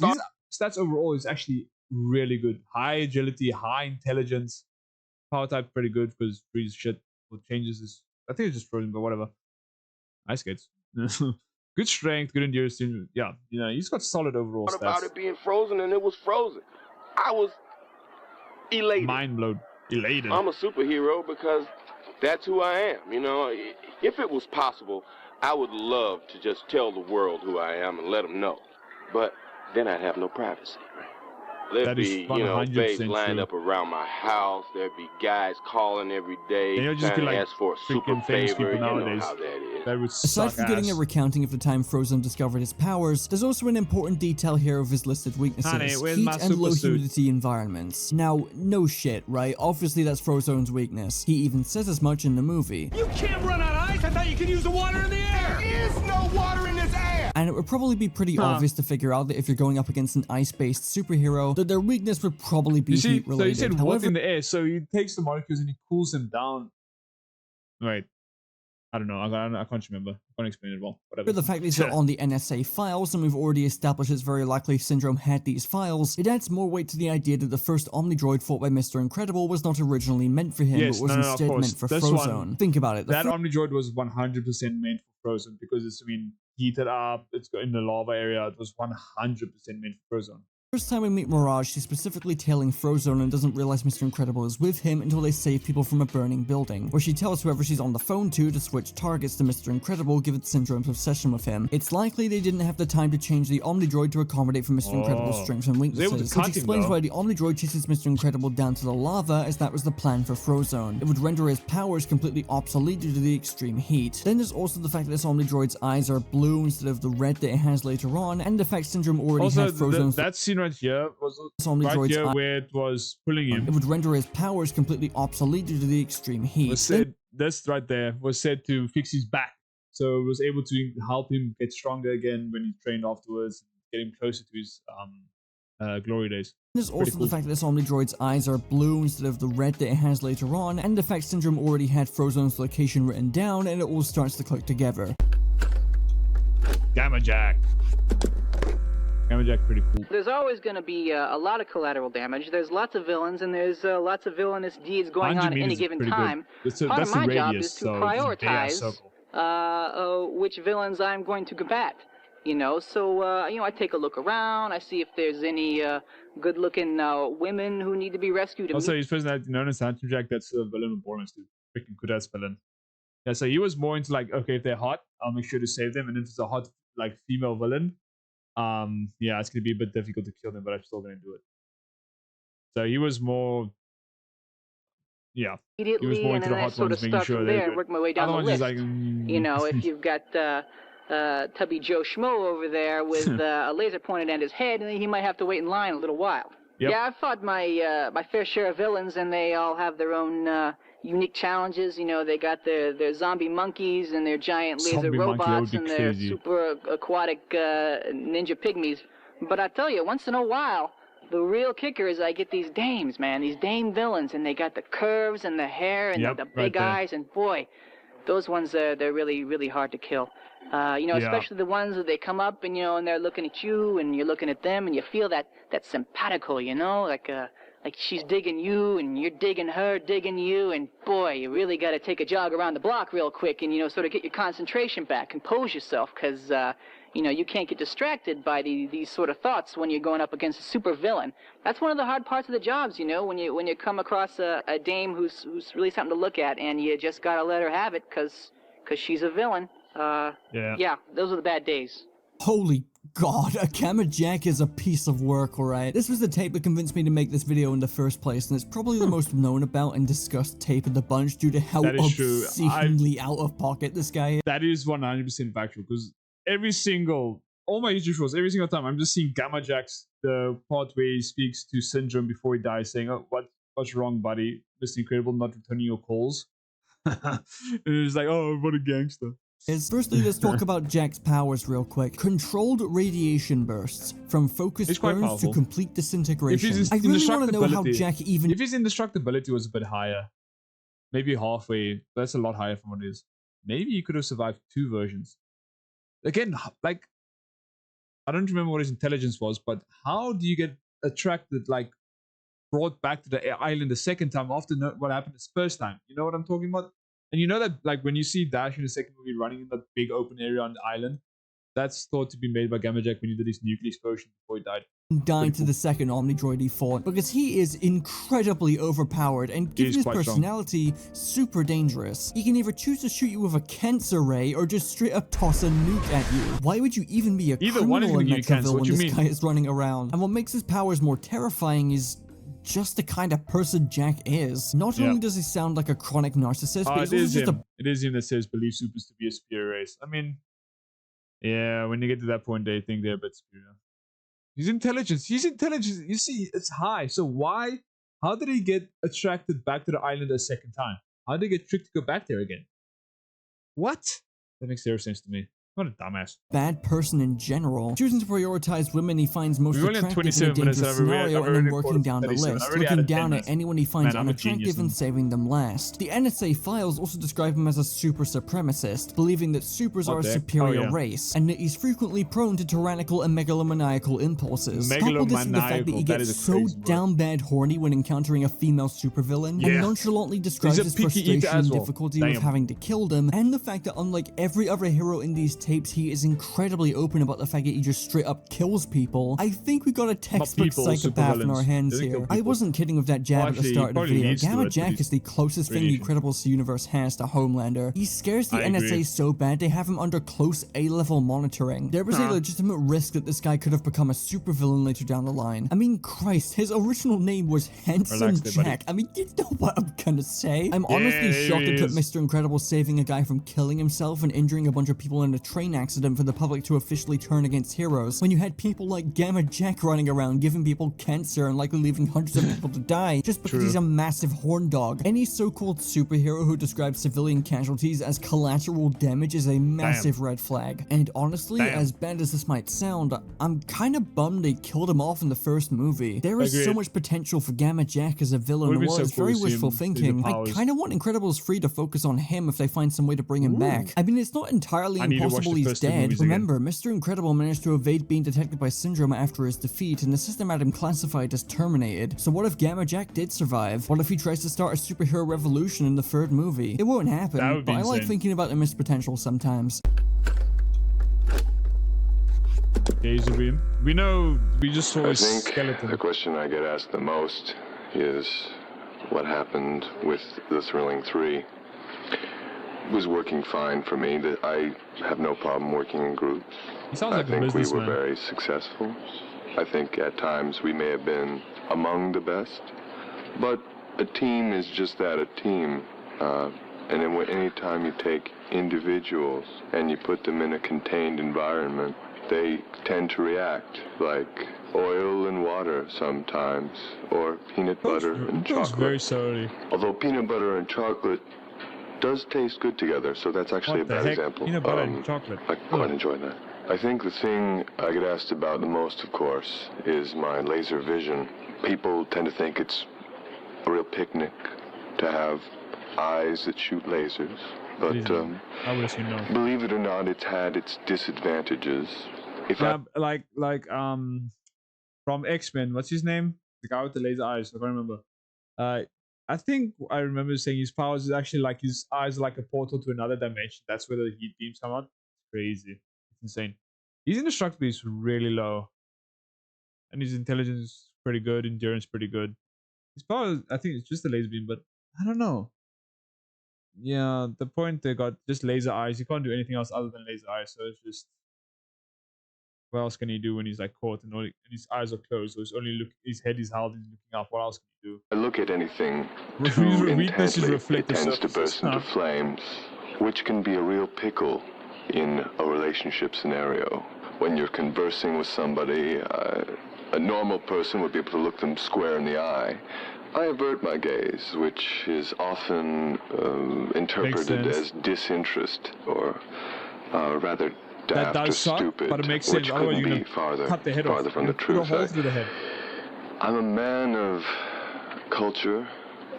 stats overall is actually really good. High agility, high intelligence. Power type pretty good because freeze shit or changes his. I think it's just frozen, but whatever. Ice skates. Good strength, good endurance. Yeah, he's got solid overall stats. About it being frozen, and it was frozen. I was elated. Mind blown. Elated. I'm a superhero because that's who I am. If it was possible, I would love to just tell the world who I am and let them know. But then I'd have no privacy. There'd be, babes lined up around my house. There'd be guys calling every day trying to ask for a super favor. You know how that is. Aside from getting a recounting of the time Frozone discovered his powers, there's also an important detail here of his listed weaknesses. Heat and low humidity environments. Now, no shit, right? Obviously that's Frozone's weakness. He even says as much in the movie. You can't run out of ice! I thought you could use the water in the air! There is no water in this air! And it would probably be pretty obvious to figure out that if you're going up against an ice-based superhero, that their weakness would probably be heat-related. So you said what in the air, so he takes the molecules and he cools them down. Right. I don't know. I can't remember. I can't explain it well. Whatever. But the fact these are on the NSA files, and we've already established it's very likely Syndrome had these files, it adds more weight to the idea that the first Omnidroid fought by Mr. Incredible was not originally meant for him, but was instead meant for Frozone. Think about it. That Omnidroid was 100% meant for Frozone because it's heated up, it's in the lava area. It was 100% meant for Frozone. First time we meet Mirage, she's specifically tailing Frozone and doesn't realize Mr. Incredible is with him until they save people from a burning building, where she tells whoever she's on the phone to switch targets to Mr. Incredible given Syndrome's obsession with him. It's likely they didn't have the time to change the Omnidroid to accommodate for Mr. Incredible's strengths and weaknesses, which explains why the Omnidroid chases Mr. Incredible down to the lava, as that was the plan for Frozone. It would render his powers completely obsolete due to the extreme heat. Then there's also the fact that this Omnidroid's eyes are blue instead of the red that it has later on, and the fact Syndrome already had Frozone's that scene right here was right here where it was pulling him. It would render his powers completely obsolete due to the extreme heat. This right there was said to fix his back, so it was able to help him get stronger again when he trained afterwards, get him closer to his glory days. There's also the fact that this Omnidroid's eyes are blue instead of the red that it has later on, and the fact Syndrome already had Frozone's location written down, and it all starts to click together. Gamma Jack. Pretty cool. There's always going to be a lot of collateral damage. There's lots of villains, and there's lots of villainous deeds going on at any given time. Part of my job is to prioritize which villains I'm going to combat. you know. So, you know, I take a look around. I see if there's any good-looking women who need to be rescued. Also, his personality known as Handsome Jack, that's the villain of Borderlands 2. Freaking good ass villain. Yeah, so he was more into like, okay, if they're hot, I'll make sure to save them. And if it's a hot, like, female villain, yeah, it's gonna be a bit difficult to kill them, but I'm still gonna do it. So he was more, yeah, he was more into the hot ones, making sure they're good. Work my way down the list. Like, you know, if you've got Tubby Joe Schmo over there with a laser pointed at his head, and he might have to wait in line a little while. Yep. Yeah, I've fought my fair share of villains, and they all have their own unique challenges. You know, they got their zombie monkeys and their giant laser robots and their super aquatic ninja pygmies. But I tell you, once in a while, the real kicker is I get these dames, man, these dame villains, and they got the curves and the hair and the big eyes, and boy, those ones, they're really, really hard to kill. You know, especially the ones that they come up and, you know, and they're looking at you and you're looking at them and you feel that simpatico, you know, like she's digging you and you're digging her, digging you, and boy, you really got to take a jog around the block real quick and, you know, sort of get your concentration back, compose yourself, because, you know, you can't get distracted by these sort of thoughts when you're going up against a super villain. That's one of the hard parts of the jobs, you know, when you come across a dame who's really something to look at, and you just got to let her have it because she's a villain. Yeah, those are the bad days. Holy God, a Gamma Jack is a piece of work, alright? This was the tape that convinced me to make this video in the first place, and it's probably the most known about and discussed tape of the bunch due to how obscenely out of pocket this guy is. That is 100% factual, because all my YouTube shows, every single time, I'm just seeing Gamma Jack's, the part where he speaks to Syndrome before he dies, saying, oh, what's wrong, buddy? Mr. Incredible not returning your calls. And it's like, oh, what a gangster. Firstly, let's talk about Jack's powers real quick. Controlled radiation bursts, from focused burns to complete disintegration. I really want to know how Jack even... If his indestructibility was a bit higher, maybe halfway, that's a lot higher from what it is. Maybe he could have survived 2 versions. Again, like, I don't remember what his intelligence was, but how do you get attracted, like, brought back to the island a second time after what happened the first time? You know what I'm talking about? And you know that, like, when you see Dash in the second movie running in that big open area on the island, that's thought to be made by Gamma Jack when he did his nuclear explosion before he died. Dying to the second Omnidroid he fought, because he is incredibly overpowered and, given his personality, super dangerous. He can either choose to shoot you with a cancer ray or just straight up toss a nuke at you. Why would you even be a criminal in Metroville when this guy is running around? And what makes his powers more terrifying is just the kind of person Jack is. Not only does he sound like a chronic narcissist, but he's also just It is him that says believe supers to be a superior race. I mean, yeah, when you get to that point, they think they're a bit superior. His intelligence, you see, it's high. So how did he get attracted back to the island a second time? How did he get tricked to go back there again? What? That makes zero sense to me. What a dumbass. Bad person in general. Choosing to prioritize women he finds most attractive in a dangerous scenario and then working down the list. Looking down at anyone he finds unattractive and saving them last. The NSA files also describe him as a super supremacist, believing that supers are a superior race, and that he's frequently prone to tyrannical and megalomaniacal impulses. Couple this with the fact that he gets so down bad horny when encountering a female supervillain, and nonchalantly describes his frustration and difficulty with having to kill them, and the fact that unlike every other hero in these tapes, he is incredibly open about the fact that he just straight up kills people. I think we got a textbook psychopath in our hands here. I wasn't kidding with that jab at the start of the video. Gamma Jack is the closest thing the Incredibles universe has to Homelander. He scares the NSA so bad they have him under close A-level monitoring. There was a legitimate risk that this guy could have become a supervillain later down the line. I mean, Christ, his original name was Handsome Jack. I mean, you know what I'm gonna say. I'm honestly shocked it took Mr. Incredible saving a guy from killing himself and injuring a bunch of people in a train accident for the public to officially turn against heroes, when you had people like Gamma Jack running around giving people cancer and likely leaving hundreds of people to die just because he's a massive horn dog. Any so-called superhero who describes civilian casualties as collateral damage is a massive red flag. And honestly, as bad as this might sound, I'm kind of bummed they killed him off in the first movie. There is so much potential for Gamma Jack as a villain, and while it's very wishful thinking, I kind of want Incredibles 3 to focus on him if they find some way to bring him back. I mean, it's not entirely impossible he's dead. Remember, Mr. Incredible managed to evade being detected by Syndrome after his defeat, and the system had him classified as terminated. So what if Gamma Jack did survive? What if he tries to start a superhero revolution in the third movie? It won't happen, but I like thinking about the missed potential sometimes. Laser beam. We know. We just saw I his think skeleton. the question I get asked the most is what happened with the Thrilling 3. It was working fine for me. That I have no problem working in groups. He sounds like I think we were businessman. very successful. I think at times we may have been among the best, but a team is just that, a team. And then any time you take individuals and you put them in a contained environment, they tend to react like oil and water sometimes, or peanut butter and chocolate. Very slowly. Although peanut butter and chocolate does taste good together, so that's actually a bad example. Peanut butter and chocolate. I quite enjoy that. I think the thing I get asked about the most, of course, is my laser vision. People tend to think it's a real picnic to have eyes that shoot lasers, but I would assume no. believe it or not, it's had its disadvantages. From X-Men, what's his name? The guy with the laser eyes. I can't remember. I think I remember saying his powers is actually like his eyes are like a portal to another dimension. That's where the heat beams come out. It's crazy. It's insane. His indestructibility is really low, and his intelligence is pretty good. Endurance pretty good. His powers, I think it's just the laser beam, but I don't know. Yeah, the point they got just laser eyes. You can't do anything else other than laser eyes. So it's just, what else can he do when he's like caught and his eyes are closed? So his head is held, he's looking up. What else can he do? I look at anything too intensely, it tends to burst into flames, which can be a real pickle in a relationship scenario. When you're conversing with somebody, a normal person would be able to look them square in the eye. I avert my gaze, which is often interpreted as disinterest, or rather daft or stupid, but it makes which sense. Otherwise, couldn't be farther from the truth. I'm a man of culture,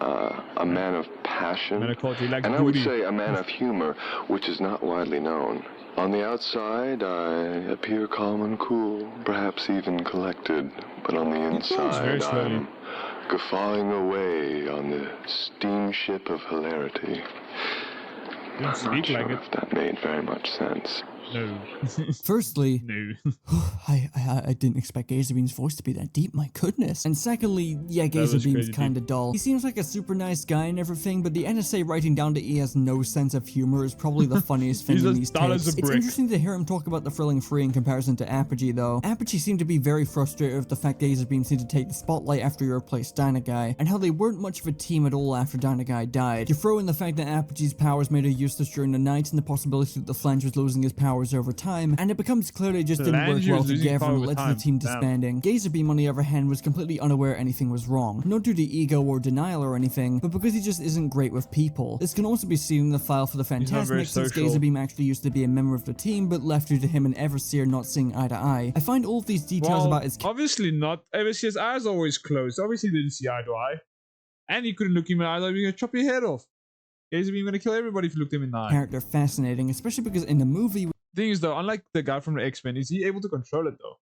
a man of passion, and I would say a man of humor, which is not widely known. On the outside, I appear calm and cool, perhaps even collected, but on the inside, I'm guffawing away on the steamship of hilarity. I'm not sure if that made very much sense. No. Firstly, no. I didn't expect Gazerbeam's voice to be that deep, my goodness. And secondly, yeah, Gazerbeam's kinda dull. He seems like a super nice guy and everything, but the NSA writing down that he has no sense of humor is probably the funniest thing in these tapes. It's interesting to hear him talk about the Thrilling 3 in comparison to Apogee though. Apogee seemed to be very frustrated with the fact Gazerbeam seemed to take the spotlight after he replaced Dynaguy, and how they weren't much of a team at all after Dynaguy died. You throw in the fact that Apogee's powers made her useless during the night, and the possibility that the Flange was losing his powers over time, and it becomes clear they just didn't work well together and led to the team disbanding. Gazerbeam, on the other hand, was completely unaware anything was wrong, not due to ego or denial or anything, but because he just isn't great with people. This can also be seen in the file for the Fantasmic, since Gazerbeam actually used to be a member of the team, but left due to him and Everseer not seeing eye to eye. I find all of these details about his obviously not. Everseer's eyes are always closed. Obviously they didn't see eye to eye. And he couldn't look him in the eye, like, you're gonna chop your head off. Gazerbeam gonna kill everybody if you looked him in the eye. Character fascinating, especially because in the movie, thing is though, unlike the guy from the X-Men, is he able to control it though?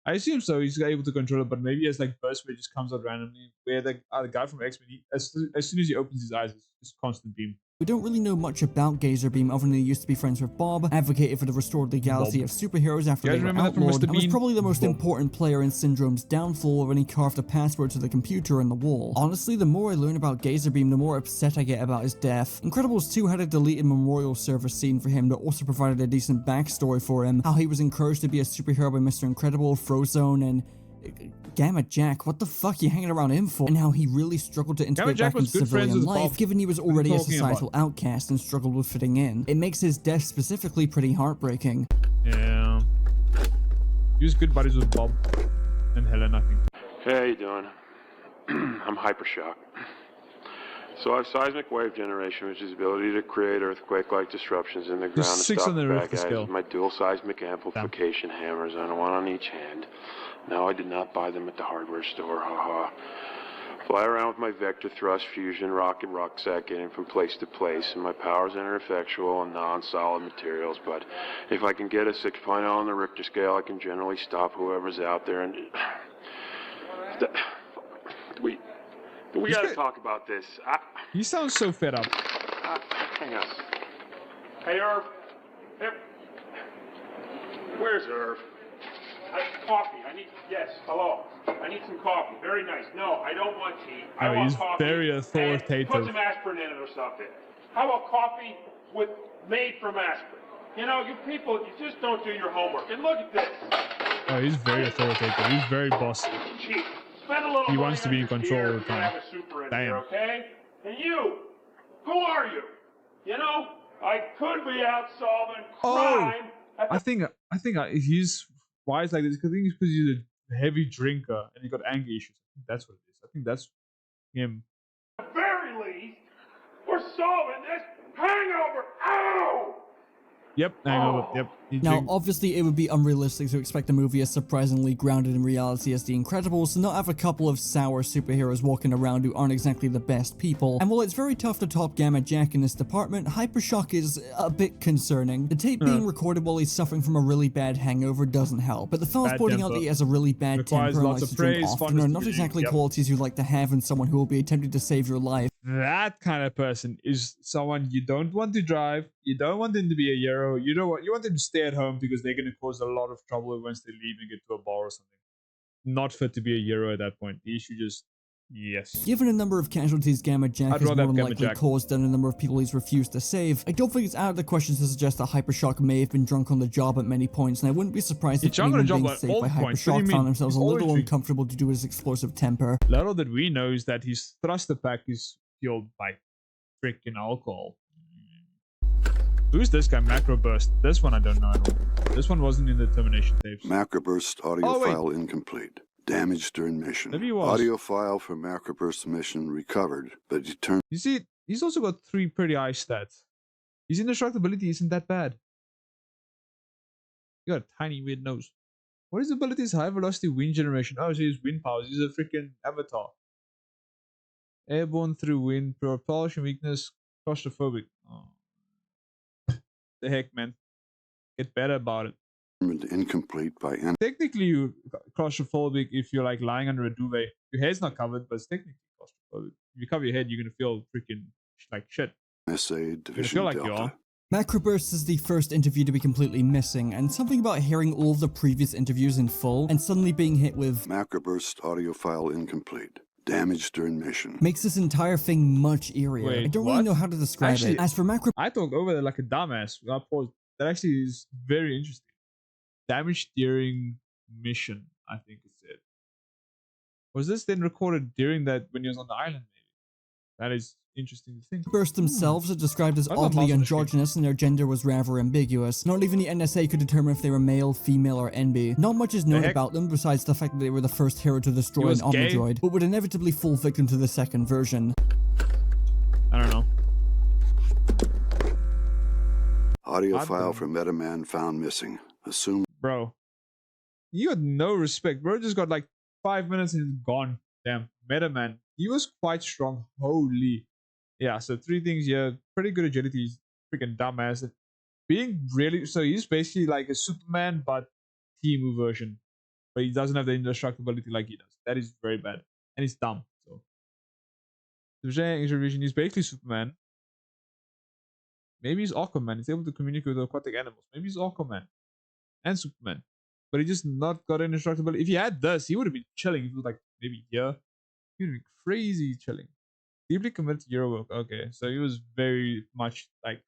I assume so. He's able to control it, but maybe he has like bursts where it just comes out randomly. Where the guy from X-Men, as soon as he opens his eyes, it's just constant beam. We don't really know much about Gazerbeam other than he used to be friends with Bob, advocated for the restored legality of superheroes after they were outlawed, and was probably the most important player in Syndrome's downfall when he carved a password to the computer on the wall. Honestly, the more I learn about Gazerbeam, the more upset I get about his death. Incredibles 2 had a deleted memorial service scene for him that also provided a decent backstory for him, how he was encouraged to be a superhero by Mr. Incredible, Frozone, and Gamma Jack, what the fuck are you hanging around him for? And how he really struggled to integrate back into civilian life, given he was already a societal outcast and struggled with fitting in. It makes his death specifically pretty heartbreaking. Yeah. He was good buddies with Bob and Helen, I think. Hey, how you doing? I'm hypershock. So I have seismic wave generation, which is the ability to create earthquake-like disruptions in the ground and stop the bad guys with my dual seismic amplification hammers, and one on each hand. No, I did not buy them at the hardware store, haha. Fly around with my vector thrust fusion rocket rucksack getting from place to place, and my powers are ineffectual and non-solid materials, but if I can get a 6.0 on the Richter scale, I can generally stop whoever's out there, and... we gotta talk about this. You sound so fed up. Hang on. Hey, Irv. Hey. Where's Irv? Coffee. Yes, hello. I need some coffee. Very nice. No, I don't want tea. I want he's coffee. very authoritative. Put some aspirin in it or something. How about coffee made from aspirin? You know, you people, you just don't do your homework. And look at this. Oh, he's very authoritative. He's very bossy. Cheap. Spend a little He wants to be in control all the time. Have a super in Damn. here, okay? And you, who are you? You know, I could be out solving crime. I think he's wise like this because I think it's because he's a heavy drinker and he got anger issues. I think that's what it is. I think that's him. At the very least, we're solving this hangover. Ow! Yep, hangover. Yep. Now, obviously, it would be unrealistic to expect a movie as surprisingly grounded in reality as The Incredibles to not have a couple of sour superheroes walking around who aren't exactly the best people. And while it's very tough to top Gamma Jack in this department, Hypershock is a bit concerning. The tape being recorded while he's suffering from a really bad hangover doesn't help, but the film's pointing out that he has a really bad temper and likes to drink often are not exactly qualities you like to have in someone who will be attempting to save your life. That kind of person is someone you don't want to drive, you don't want them to be a hero, you want them to stay at home because they're going to cause a lot of trouble once they leave and get to a bar or something. Not fit to be a hero at that point. He should just, yes. Given the number of casualties Gamma Jack has more than likely caused and the number of people he's refused to save, I don't think it's out of the question to suggest that Hypershock may have been drunk on the job at many points, and I wouldn't be surprised if anyone being saved by Hypershock found themselves a little uncomfortable due to his explosive temper. Little that we know is that his thruster pack is fueled by freaking alcohol. Who's this guy? Macroburst. This one I don't know at all. This one wasn't in the termination tapes. Macroburst audio file incomplete. Damaged during mission. Maybe he was. Audio file for Macroburst mission recovered, but returned. You see, he's also got 3 pretty high stats. His indestructibility isn't that bad. You got a tiny weird nose. What is abilities? High velocity wind generation. Oh, so he's wind powers. He's a freaking avatar. Airborne through wind, propulsion weakness, claustrophobic. Oh. The heck, man. Get better about it. Incomplete by technically you claustrophobic if you're like lying under a duvet. Your head's not covered, but it's technically claustrophobic. If you cover your head, you're gonna feel freaking like shit. NSA Division feel like Delta. you are. Macroburst is the first interview to be completely missing, and something about hearing all of the previous interviews in full and suddenly being hit with Macroburst audio file incomplete. Damaged during mission. Makes this entire thing much eerier. Wait, I don't really know how to describe it. As for I talk over there like a dumbass. That actually is very interesting. Damage during mission, I think it said. Was this then recorded during that when he was on the island? Maybe that is interesting to think. Burst themselves are described as oddly androgynous, and their gender was rather ambiguous. Not even the NSA could determine if they were male, female, or NB. Not much is known about them besides the fact that they were the first hero to destroy an Omnidroid, but would inevitably fall victim to the second version. I don't know. Audio file from Metaman found missing. Assume. Bro, you had no respect. Bro just got like 5 minutes and he's gone. Damn, Metaman. He was quite strong. Holy. Yeah, so 3 things here. Pretty good agility. He's freaking dumbass. Being really... So he's basically like a Superman, but Timu version. But he doesn't have the indestructibility like he does. That is very bad. And he's dumb. So he's basically Superman. Maybe he's Aquaman. He's able to communicate with aquatic animals. Maybe he's Aquaman. And Superman. But he just not got indestructibility. If he had this, he would have been chilling. If he was like maybe here. He would have been crazy chilling. Deeply committed to Euro work. Okay, so he was very much like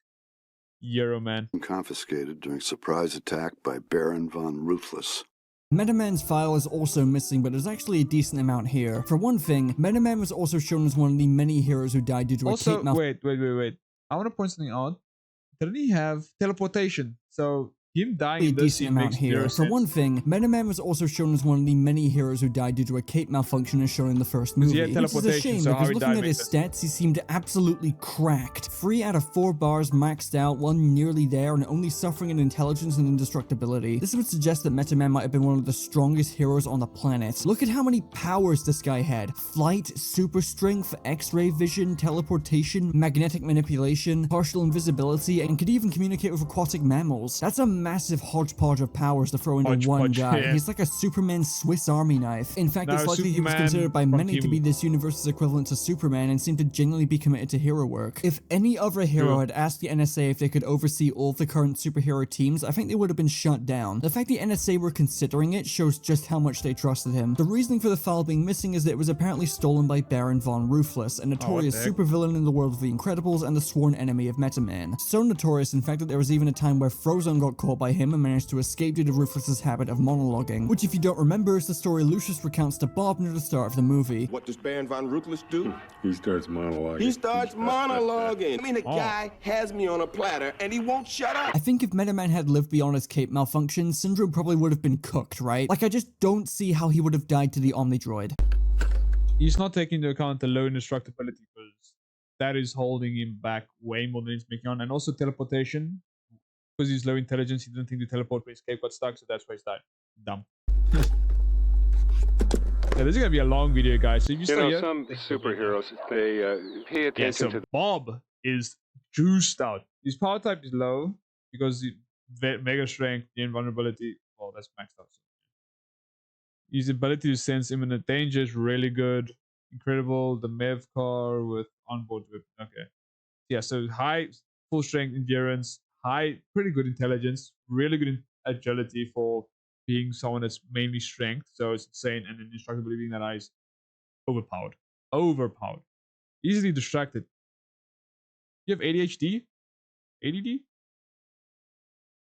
Euro man. Confiscated during surprise attack by Baron von Ruthless. Metaman's file is also missing, but there's actually a decent amount here. For one thing, Metaman was also shown as one of the many heroes who died due to a cape mouth. Wait. I want to point something out. Didn't he have teleportation? So him dying in this scene makes here. For one thing, Metaman was also shown as one of the many heroes who died due to a cape malfunction as shown in the first movie. Which is a shame because looking at his stats, he seemed absolutely cracked. 3 out of 4 bars maxed out, 1 nearly there, and only suffering in intelligence and indestructibility. This would suggest that Metaman might have been one of the strongest heroes on the planet. Look at how many powers this guy had. Flight, super strength, x-ray vision, teleportation, magnetic manipulation, partial invisibility, and could even communicate with aquatic mammals. That's a massive hodgepodge of powers to throw into one guy. Yeah. He's like a Superman Swiss Army knife. In fact, it's likely he was considered by many to be this universe's equivalent to Superman and seemed to genuinely be committed to hero work. If any other hero had asked the NSA if they could oversee all of the current superhero teams, I think they would have been shut down. The fact the NSA were considering it shows just how much they trusted him. The reasoning for the file being missing is that it was apparently stolen by Baron Von Ruthless, a notorious supervillain in the world of the Incredibles and the sworn enemy of Meta Man. So notorious, in fact, that there was even a time where Frozone got caught by him and managed to escape due to Ruthless's habit of monologuing, which if you don't remember is the story Lucius recounts to Bob near the start of the movie. What does Baron Von Ruthless do? He starts monologuing. He starts monologuing. I mean, the guy has me on a platter and he won't shut up. I think if Meta Man had lived beyond his cape malfunction, Syndrome probably would have been cooked, right? Like, I just don't see how he would have died to the Omnidroid. He's not taking into account the low indestructibility, because that is holding him back way more than he's making on, and also teleportation. Because he's low intelligence, he didn't think to teleport, but his cape got stuck, so that's why he's died. Dumb. Yeah, this is gonna be a long video, guys. So if you know, some superheroes, they pay attention to. Bob is juiced out. His power type is low because mega strength, the invulnerability. Well, that's maxed out. His ability to sense imminent danger is really good. Incredible. The Mev car with onboard whip. Okay. Yeah. So high full strength endurance, high, pretty good intelligence, really good agility for being someone that's mainly strength, so it's insane, and then indestructibility being that high is overpowered. Overpowered. Easily distracted. You have ADHD? ADD?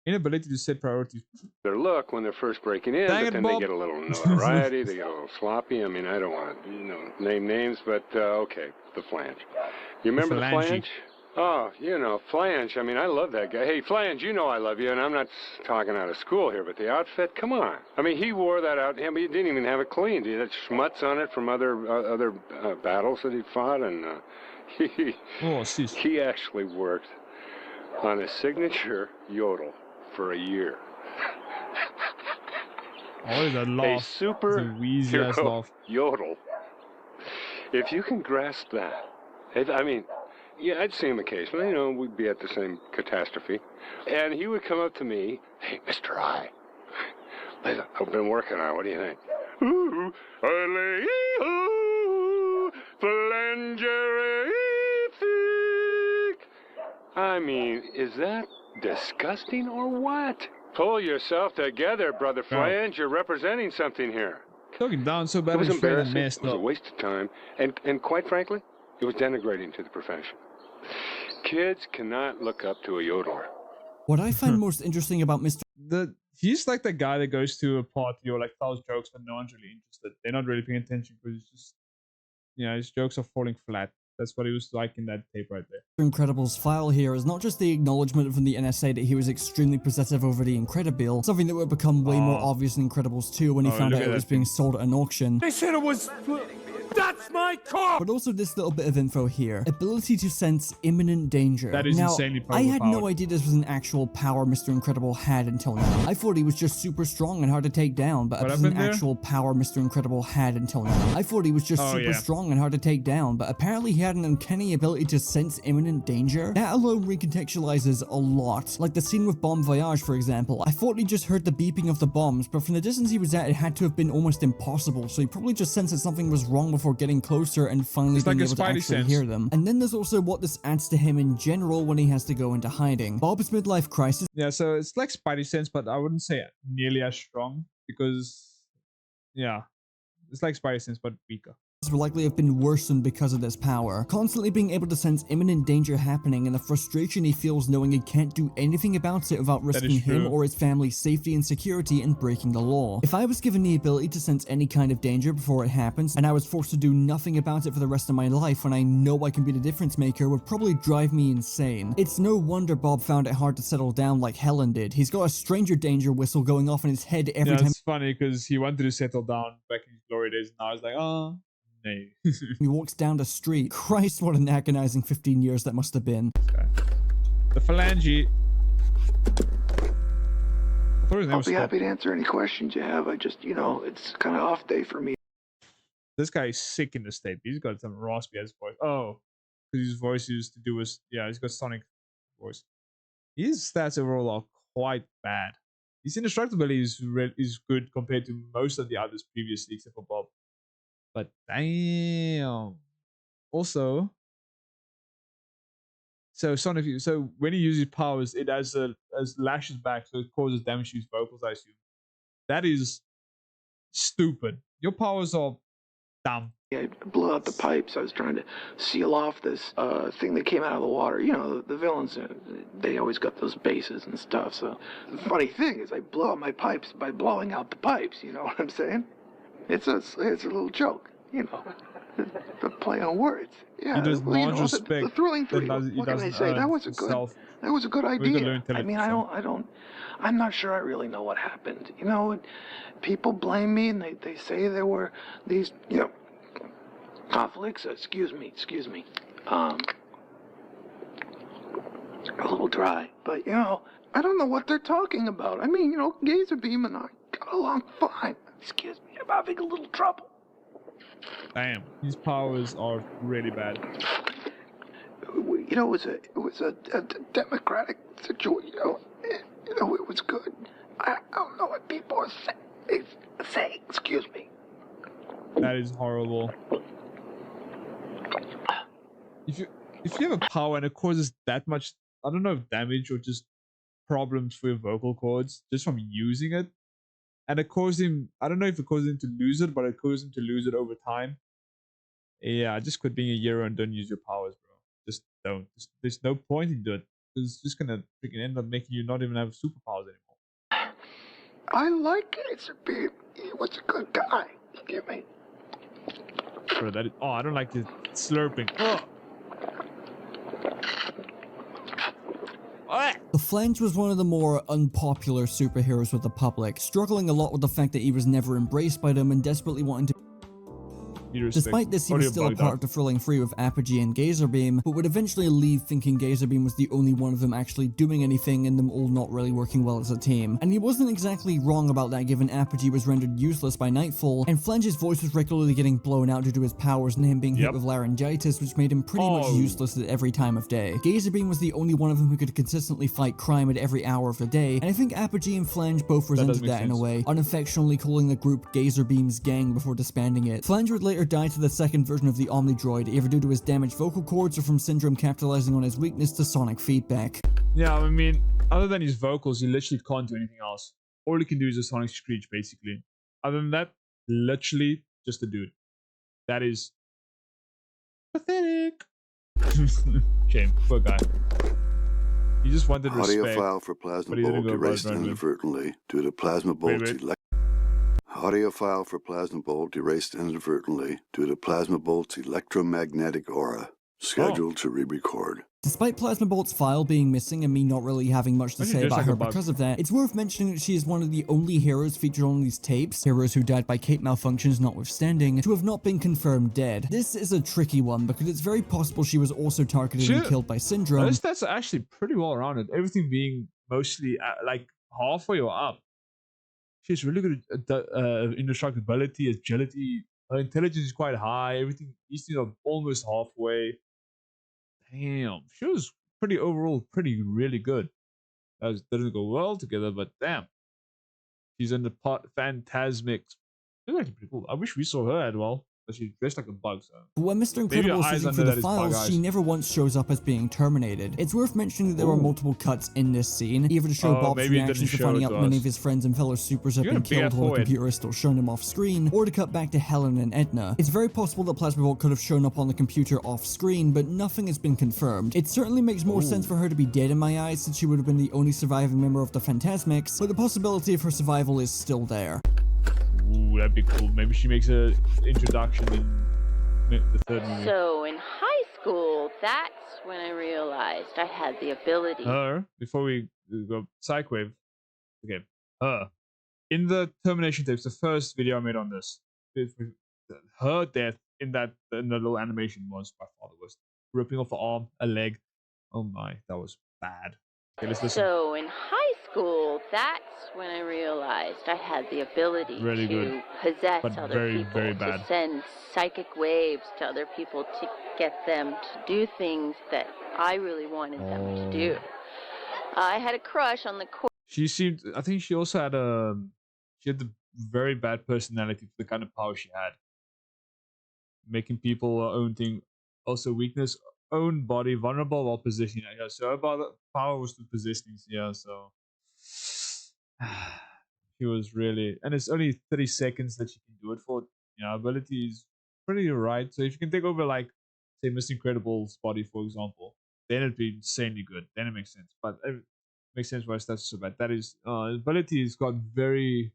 Inability to set priorities. Their look when they're first breaking in, but then they get a little notoriety, they get a little sloppy. I mean, I don't want to, name names, but okay, the Flange. You remember the Flange? Oh, Flange. I mean, I love that guy. Hey, Flange, I love you, and I'm not talking out of school here, but the outfit, come on. I mean, he wore that out, but he didn't even have it cleaned. He had schmutz on it from other battles that he fought, and he actually worked on his signature yodel for a year. Oh, that laugh. A superhero yodel. If you can grasp that, I mean. Yeah, I'd see him occasionally. We'd be at the same catastrophe. And he would come up to me, hey, Mr. I. I've been working on it. What do you think? Ooh, I mean, is that disgusting or what? Pull yourself together, Brother Flange. You're representing something here. Talking down so bad. It was embarrassing. It was a waste of time. And quite frankly, it was denigrating to the profession. Kids cannot look up to a yodeler. What I find most interesting about Mr. He's like the guy that goes to a party or like tells jokes, but no one's really interested. They're not really paying attention because it's just, his jokes are falling flat. That's what he was like in that tape right there. Incredibles file here is not just the acknowledgement from the NSA that he was extremely possessive over the Incredible, something that would become way more obvious in Incredibles 2 when he found out it was being sold at an auction. They said it was... That's my car! But also this little bit of info here. Ability to sense imminent danger. That is insanely powerful. I had no idea this was an actual power Mr. Incredible had until now. I thought he was just super strong and hard to take down, but it was an actual power Mr. Incredible had until now. I thought he was just super strong and hard to take down, but apparently he had an uncanny ability to sense imminent danger. That alone recontextualizes a lot. Like the scene with Bon Voyage, for example. I thought he just heard the beeping of the bombs, but from the distance he was at, it had to have been almost impossible, so he probably just sensed that something was wrong before getting closer and finally being able to actually hear them. And then there's also what this adds to him in general when he has to go into hiding. Bob's midlife crisis. Yeah, so it's like Spidey sense, but I wouldn't say nearly as strong because, it's like Spidey sense, but weaker. Will likely have been worsened because of this power. Constantly being able to sense imminent danger happening and the frustration he feels knowing he can't do anything about it without risking him or his family's safety and security and breaking the law. If I was given the ability to sense any kind of danger before it happens and I was forced to do nothing about it for the rest of my life when I know I can be the difference maker, would probably drive me insane. It's no wonder Bob found it hard to settle down like Helen did. He's got a stranger danger whistle going off in his head every time. It's funny because he wanted to settle down back in his glory days and now he's like, oh. He walks down the street. Christ, what an agonizing 15 years that must have been. Okay. The Phalange. I'll be happy to answer any questions you have. I just, it's kind of off day for me. This guy is sick in this tape. He's got some raspy ass voice. Oh, because his voice used to do was, he's got Sonic voice. His stats overall are quite bad. His indestructibility is good compared to most of the others previously, except for Bob. But damn. Also, so when he uses powers, it as lashes back, so it causes damage to his vocals, I assume. That is stupid. Your powers are dumb. I blew out the pipes. I was trying to seal off this thing that came out of the water. You know, the villains, they always got those bases and stuff. So the funny thing is I blow out my pipes by blowing out the pipes. You know what I'm saying? It's a little joke, you know. The play on words. Yeah, the thrilling thing. What can I say? That was a good idea. I mean, I'm not sure I really know what happened. You know, people blame me and they say there were these, you know, conflicts. Excuse me. A little dry, but you know, I don't know what they're talking about. I mean, you know, Gazerbeam and I got along fine. Excuse me, I'm having a little trouble. Damn, these powers are really bad. You know, it was a democratic situation. You know, it was good. I don't know what people are saying. Excuse me. That is horrible. If you have a power and it causes that much, I don't know if damage or just problems for your vocal cords just from using it, and it caused him, I don't know if it caused him to lose it, but it caused him to lose it over time. Yeah, just quit being a hero and don't use your powers, bro. Just don't. There's no point in doing it. It's just gonna freaking end up making you not even have superpowers anymore. I like Gazerbeam. He was a good guy. Excuse me. Bro, that is, oh, I don't like this slurping. Oh. The Flange was one of the more unpopular superheroes with the public, struggling a lot with the fact that he was never embraced by them and desperately wanting to. Despite this, he was still a part of the Thrilling Three with Apogee and Gazerbeam, but would eventually leave thinking Gazerbeam was the only one of them actually doing anything and them all not really working well as a team. And he wasn't exactly wrong about that, given Apogee was rendered useless by nightfall, and Flange's voice was regularly getting blown out due to his powers and him being hit with laryngitis, which made him pretty much useless at every time of day. Gazerbeam was the only one of them who could consistently fight crime at every hour of the day, and I think Apogee and Flange both resented that in a way, unaffectionately calling the group Gazerbeam's gang before disbanding it. Flange would later die to the second version of the Omnidroid, either due to his damaged vocal cords or from Syndrome capitalizing on his weakness to sonic feedback. Yeah, I mean, other than his vocals, he literally can't do anything else. All he can do is a sonic screech, basically. Other than that, literally just a dude. That is pathetic. Shame, poor guy. He just wanted respect. Audio file for plasma bolt erased inadvertently due to plasma bolt's Audio file for plasma bolt erased inadvertently due to plasma bolt's electromagnetic aura. Scheduled to re-record. Despite Plasma Bolt's file being missing and me not really having much to say about her because of that, it's worth mentioning that she is one of the only heroes featured on these tapes, heroes who died by cape malfunctions notwithstanding, to have not been confirmed dead. This is a tricky one because it's very possible she was also targeted and killed by Syndrome. That's actually pretty well rounded. Everything being mostly like halfway or up. She's really good at indestructibility, agility. Her intelligence is quite high. Everything, these things are almost halfway. Damn, she was pretty really good. That doesn't go well together, but damn, she's in the Phantasmics. She's actually pretty cool. I wish we saw her as well. She's dressed like a bug, so. But when Mr. Incredible is looking for the files, she never once shows up as being terminated. It's worth mentioning that there were multiple cuts in this scene, either to show Bob's reactions to finding out many of his friends and fellow supers have been killed while the computer is still showing them off screen, or to cut back to Helen and Edna. It's very possible that Plasma Bolt could have shown up on the computer off screen, but nothing has been confirmed. It certainly makes more sense for her to be dead in my eyes, since she would have been the only surviving member of the Phantasmics, but the possibility of her survival is still there. Ooh, that'd be cool. Maybe she makes an introduction in the third movie. So in high school, that's when I realized I had the ability. Before we go Psychwave, okay, in the Termination Tapes, the first video I made on this, her death in the little animation was by far the worst. Ripping off an arm, a leg. Oh my, that was bad. Okay, let's listen. So in high school, that's when I realized I had the ability to possess other people, to send psychic waves to other people to get them to do things that I really wanted them to do. I had a crush on the she seemed. I think she also had she had the very bad personality for the kind of power she had, making people own thing, also weakness, own body vulnerable while positioning. Yeah, so her power was the positioning. Yeah, so she was really, and it's only 30 seconds that she can do it for. You know, ability is pretty right. So if you can take over, like, say, Mr. Incredible's body, for example, then it'd be insanely good. Then it makes sense. But it makes sense why that's so bad. That is, ability has got very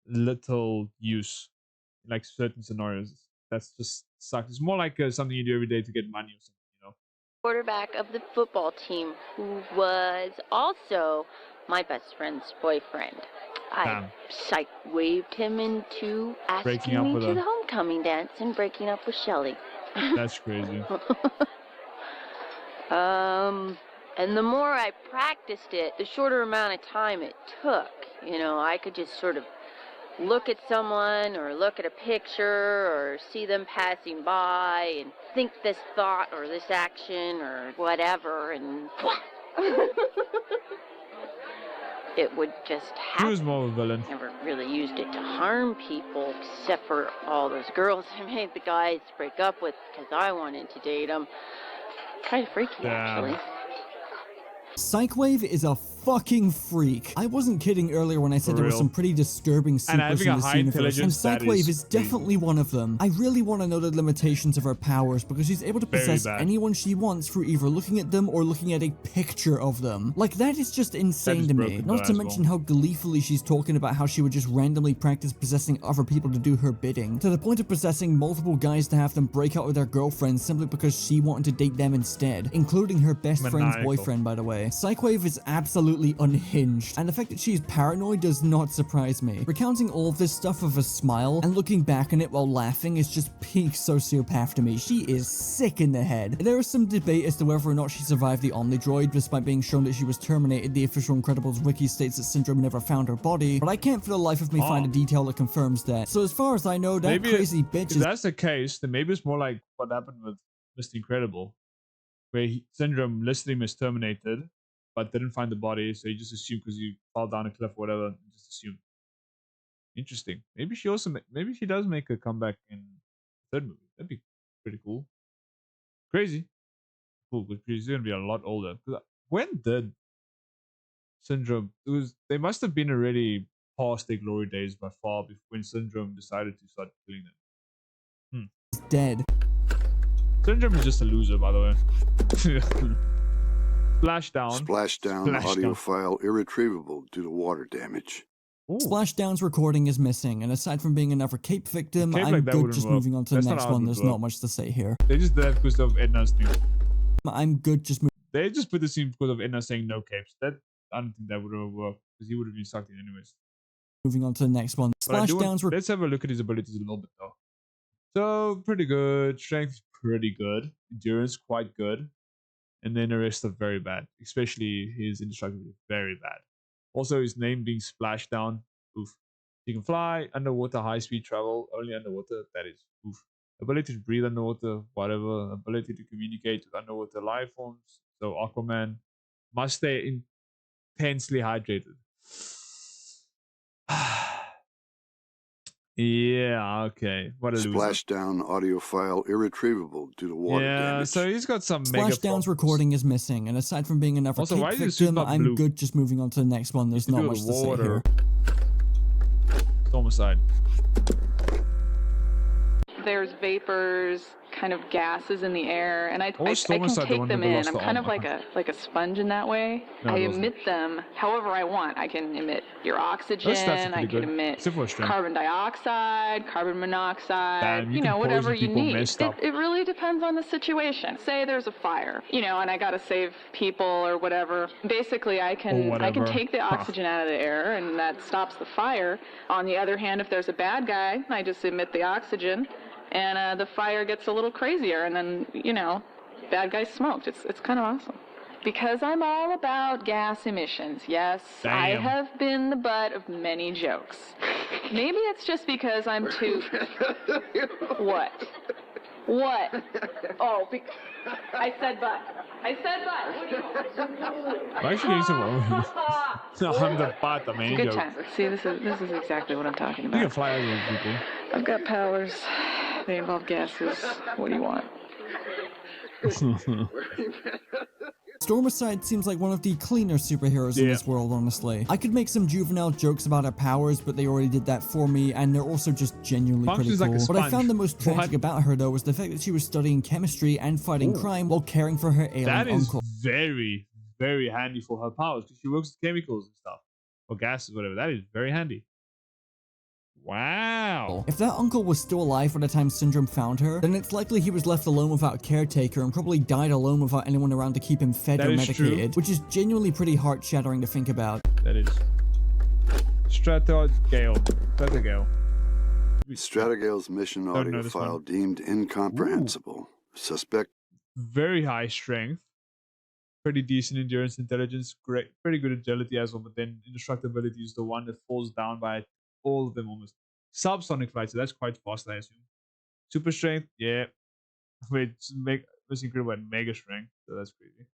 little use in, like, certain scenarios. That's just sucks. It's more like something you do every day to get money or something, you know. Quarterback of the football team, who was also my best friend's boyfriend. I psych-waved him into asking me to the homecoming dance and breaking up with Shelly. That's crazy. And the more I practiced it, the shorter amount of time it took. You know, I could just sort of look at someone or look at a picture or see them passing by and think this thought or this action or whatever, and it would just happen. He was more of a villain. Never really used it to harm people, except for all those girls I made the guys break up with because I wanted to date them. Kind of freaky, actually. Psychwave is a fucking freak. I wasn't kidding earlier when I said there were some pretty disturbing secrets in this universe, and Psychwave is definitely one of them. I really want to know the limitations of her powers, because she's able to possess anyone she wants through either looking at them or looking at a picture of them. Like, that is just insane to me. Not to mention how gleefully she's talking about how she would just randomly practice possessing other people to do her bidding, to the point of possessing multiple guys to have them break out with their girlfriends simply because she wanted to date them instead, including her best friend's boyfriend, by the way. Psychwave is absolutely unhinged, and the fact that she's paranoid does not surprise me. Recounting all of this stuff with a smile and looking back on it while laughing is just peak sociopath to me. She is sick in the head. There is some debate as to whether or not she survived the Omnidroid, despite being shown that she was terminated. The official Incredibles wiki states that Syndrome never found her body, but I can't for the life of me find a detail that confirms that. So as far as I know, that crazy bitch is— If that's the case, then maybe it's more like what happened with Mr. Incredible, where Syndrome literally was terminated, but didn't find the body, so you just assume because you fall down a cliff or whatever, just assume. Interesting. Maybe she also, maybe she does make a comeback in the third movie. That'd be pretty cool. Crazy. Cool, but she's gonna be a lot older. When did Syndrome? They must have been already past their glory days by far before when Syndrome decided to start killing them. He's dead. Syndrome is just a loser, by the way. Splashdown audio file irretrievable due to water damage. Splashdown's recording is missing, and aside from being another Cape victim, I'm good just moving on to the next one. There's not much to say here. They just did that because of Edna's thing. I'm good just moving. They just put the scene because of Edna saying no capes. I don't think that would have worked, because he would have been sucked in anyways. Moving on to the next one. Splashdown's let's have a look at his abilities a little bit though. So, pretty good. Strength, pretty good. Endurance, quite good. And then the rest are very bad, especially his indestructibility, very bad. Also, his name being Splashdown, oof. He can fly, underwater, high-speed travel, only underwater, that is oof. Ability to breathe underwater, whatever. Ability to communicate with underwater life forms, so Aquaman. Must stay intensely hydrated. Yeah, okay. What a loser. Splashdown audio file irretrievable due to water damage. Yeah, so he's got some Splashdown's recording is missing, and aside from being another Cape victim, I'm good just moving on to the next one. There's not much to say here. Homicide. There's vapors, kind of gases in the air, and I can take them in. I'm kind of like a sponge in that way. I emit them however I want. I can emit your oxygen, I can emit carbon dioxide, carbon monoxide, you know, whatever you need. It really depends on the situation. Say there's a fire, you know, and I gotta save people or whatever. Basically, I can take the oxygen out of the air, and that stops the fire. On the other hand, if there's a bad guy, I just emit the oxygen, and the fire gets a little crazier, and then, you know, bad guys smoked. It's kind of awesome. Because I'm all about gas emissions, yes, I have been the butt of many jokes. Maybe it's just because I'm too... What? What? Oh, I said but. I said but. Why is she getting so wrong? No, I'm the bot, the main Good joke. time. See, this is exactly what I'm talking You about. can fly over people. I've got powers. They involve gases. What do you want? Stormicide seems like one of the cleaner superheroes in this world, honestly. I could make some juvenile jokes about her powers, but they already did that for me, and they're also just genuinely pretty cool. What I found the most tragic about her, though, was the fact that she was studying chemistry and fighting crime while caring for her alien uncle. That is very, very handy for her powers, because she works with chemicals and stuff. Or gases, whatever. That is very handy. Wow. If that uncle was still alive by the time Syndrome found her, then it's likely he was left alone without a caretaker and probably died alone without anyone around to keep him fed or medicated, which is genuinely pretty heart-shattering to think about. That is. Stratogale. Stratogale's mission audio file deemed incomprehensible. Suspect. Very high strength. Pretty decent endurance, intelligence, great, pretty good agility as well, but then indestructibility is the one that falls down by all of them almost. Subsonic flight, so that's quite fast, I assume. Super strength, yeah. Wait, Miss Incredible had mega strength, so that's crazy.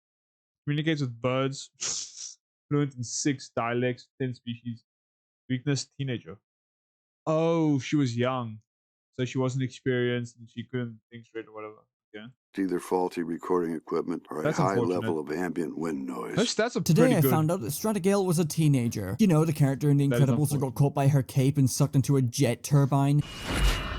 Communicates with birds. Fluent in 6 dialects, 10 species. Weakness, teenager. Oh, she was young, so she wasn't experienced and she couldn't think straight or whatever. Yeah. Either faulty recording equipment or a high level of ambient wind noise. Today I found out that Stratogale was a teenager. You know, the character in The Incredibles that got caught by her cape and sucked into a jet turbine.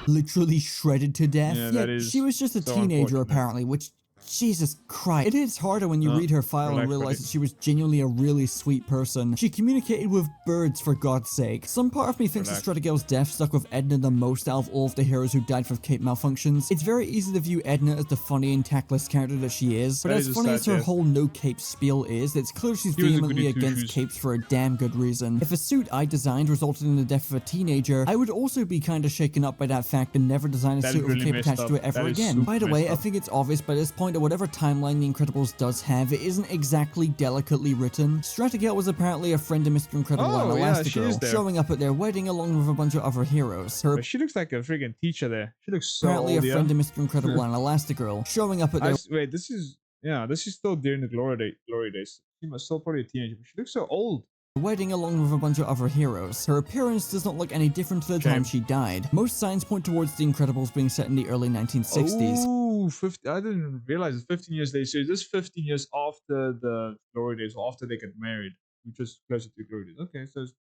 Literally shredded to death. Yeah, she was just a teenager apparently, which... Jesus Christ. It is harder when you read her file and realize that she was genuinely a really sweet person. She communicated with birds, for God's sake. Some part of me thinks that Stratogale's death stuck with Edna the most out of all of the heroes who died from cape malfunctions. It's very easy to view Edna as the funny and tactless character that she is, but as funny as her whole no cape spiel is, it's clear she's vehemently against capes for a damn good reason. If a suit I designed resulted in the death of a teenager, I would also be kinda shaken up by that fact and never design a suit with a cape attached to it ever again. By the way, I think it's obvious by this point that whatever timeline The Incredibles does have, it isn't exactly delicately written. Stratogale was apparently a friend of Mr. Incredible and Elastigirl, showing up at their wedding along with a bunch of other heroes. She looks like a freaking teacher there. She looks so apparently old, a friend of Mr. Incredible and Elastigirl, showing up at their... Wait, this is still during the glory days. She must still probably a teenager, but she looks so old. Wedding along with a bunch of other heroes. Her appearance does not look any different to the time she died. Most signs point towards The Incredibles being set in the early 1960s. Ooh, 50, I didn't realize it's 15 years later. So is this 15 years after the glory days, or after they get married, which is closer to glory days? Okay, so it's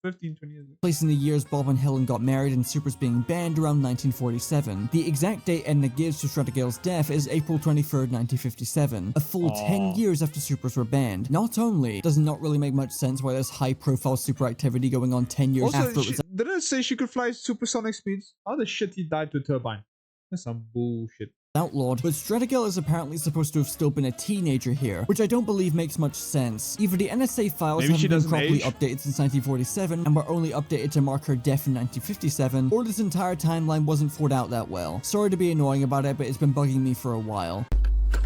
15, 20 years. Placing the years Bob and Helen got married and Supers being banned around 1947. The exact date Edna gives to Stratogale's death is April 23rd, 1957, a full 10 years after Supers were banned. Not only does it not really make much sense why there's high-profile super activity going on 10 years after it was... Did it say she could fly supersonic speeds? How the shit he died to a turbine? That's some bullshit. Outlawed, but Stratogale is apparently supposed to have still been a teenager here, which I don't believe makes much sense. Either the NSA files haven't been properly updated since 1947 and were only updated to mark her death in 1957, or this entire timeline wasn't thought out that well. Sorry to be annoying about it, but it's been bugging me for a while.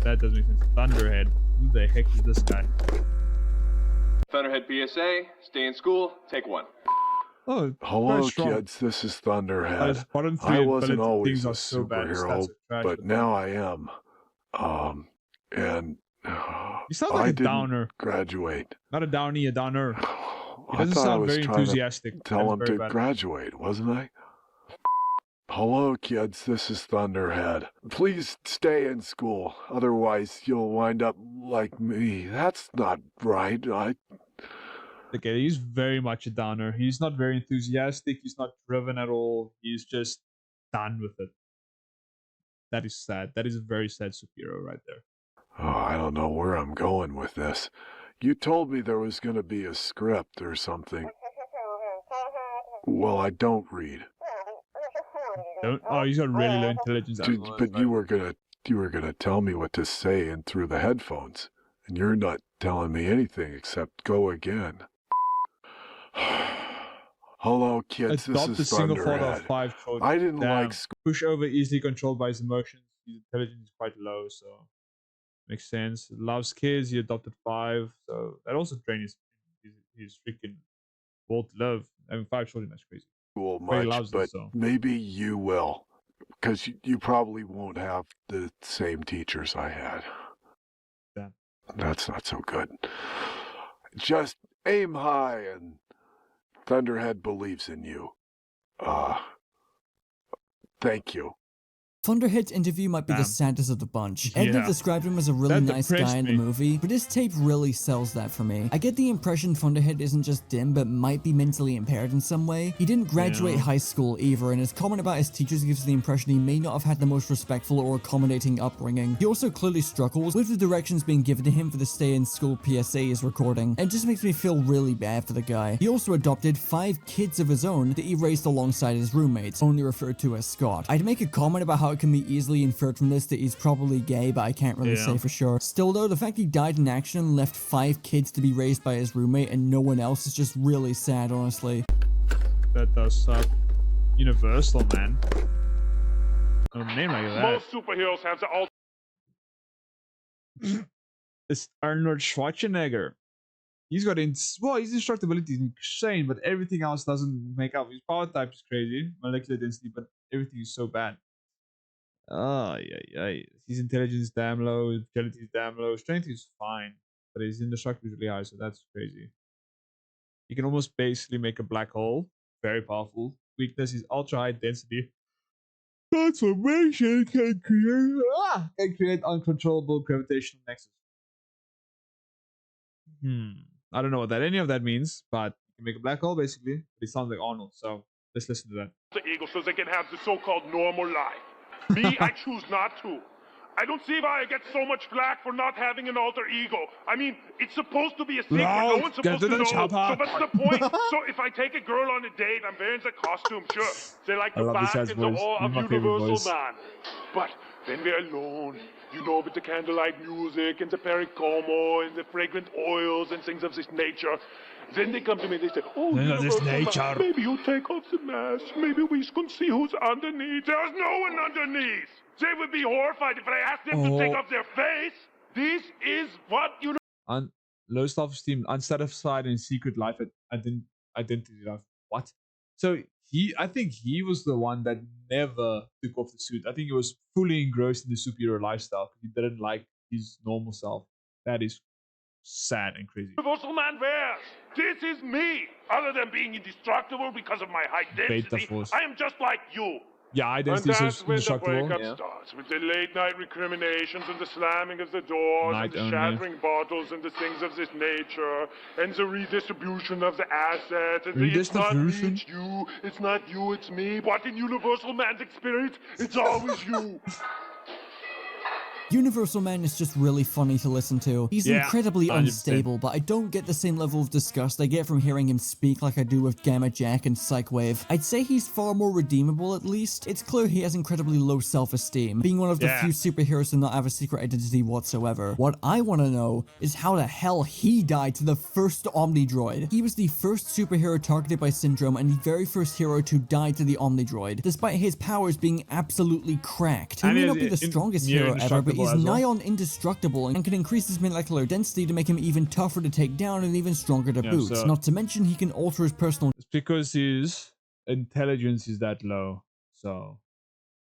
That doesn't make sense. Thunderhead. Who the heck is this guy? Thunderhead PSA, stay in school, take 1. Oh, hello, kids. This is Thunderhead. I wasn't always a superhero, but now I am. And you sound like a downer. Graduate. Not a downy, a downer. He doesn't sound very enthusiastic. Tell him to graduate, wasn't I? Hello, kids. This is Thunderhead. Please stay in school, otherwise you'll wind up like me. That's not right. Okay, he's very much a downer. He's not very enthusiastic. He's not driven at all. He's just done with it. That is sad. That is a very sad superhero right there. Oh, I don't know where I'm going with this. You told me there was going to be a script or something. Well, I don't read. Oh, he's got really low intelligence. But you were gonna tell me what to say in through the headphones, and you're not telling me anything except go again. Hello, kids. This is Thunderhead. I didn't like pushover, easily controlled by his emotions. His intelligence is quite low, so makes sense. Loves kids. He adopted 5, so that also drains his freaking will to love. Having 5 children, that's crazy. Much, but maybe you will. Because you probably won't have the same teachers I had. Yeah. That's not so good. Just aim high and Thunderhead believes in you. Thank you. Thunderhead's interview might be the saddest of the bunch. Edna described him as a really nice guy in the movie, but this tape really sells that for me. I get the impression Thunderhead isn't just dim, but might be mentally impaired in some way. He didn't graduate high school either, and his comment about his teachers gives the impression he may not have had the most respectful or accommodating upbringing. He also clearly struggles with the directions being given to him for the stay in school PSA he's recording, and it just makes me feel really bad for the guy. He also adopted 5 kids of his own that he raised alongside his roommates, only referred to as Scott. I'd make a comment about how it can be easily inferred from this that he's probably gay, but I can't really say for sure. Still though, the fact he died in action and left 5 kids to be raised by his roommate and no one else is just really sad, honestly. That does suck. Universal, man. A name like that. Most superheroes have the It's Arnold Schwarzenegger. He's got his indestructibility is insane, but everything else doesn't make up. His power type is crazy, molecular density, but everything is so bad. His intelligence is damn low, his agility is damn low, strength is fine, but his indestructibility is really high, so that's crazy. He can almost basically make a black hole, very powerful. Weakness is ultra high density. Transformation can create uncontrollable gravitational nexus. I don't know what any of that means, but you can make a black hole basically. But it sounds like Arnold, so let's listen to that. The ego so they can have the so-called normal life. Me, I choose not to. I don't see why I get so much flack for not having an alter ego. I mean, it's supposed to be a secret. No one's supposed to know. So what's the point? So if I take a girl on a date, I'm wearing the costume, sure. They like the back and the awe of Universal Man. But when we're alone, with the candlelight music and the pericomo and the fragrant oils and things of this nature, then they come to me and they say, Universal Man, maybe you take off the mask. Maybe we can see who's underneath. There's no one underneath. They would be horrified if I asked them to take off their face. This is what low self-esteem, unsatisfied in secret life identity life. What? So I think he was the one that never took off the suit. I think he was fully engrossed in the superhero lifestyle. He didn't like his normal self. That is sad and crazy. Universal Man wears. This is me. Other than being indestructible because of my high density, I am just like you. Yeah, identity is indestructible. And that's when the breakup starts, with the late-night recriminations and the slamming of the doors and the shattering bottles and the things of this nature and the redistribution of the assets and the it's not me, it's you, it's not you, it's me. But in Universal Man's experience, it's always you. Universal Man is just really funny to listen to. He's incredibly 100%. Unstable, but I don't get the same level of disgust I get from hearing him speak like I do with Gamma Jack and Psychwave. I'd say he's far more redeemable at least. It's clear he has incredibly low self-esteem, being one of the few superheroes to not have a secret identity whatsoever. What I want to know is how the hell he died to the first Omnidroid. He was the first superhero targeted by Syndrome and the very first hero to die to the Omnidroid, despite his powers being absolutely cracked. He may not be the strongest hero ever, but he's nigh on indestructible and can increase his molecular density to make him even tougher to take down and even stronger to boot. So not to mention he can alter his personal... It's because his intelligence is that low. So,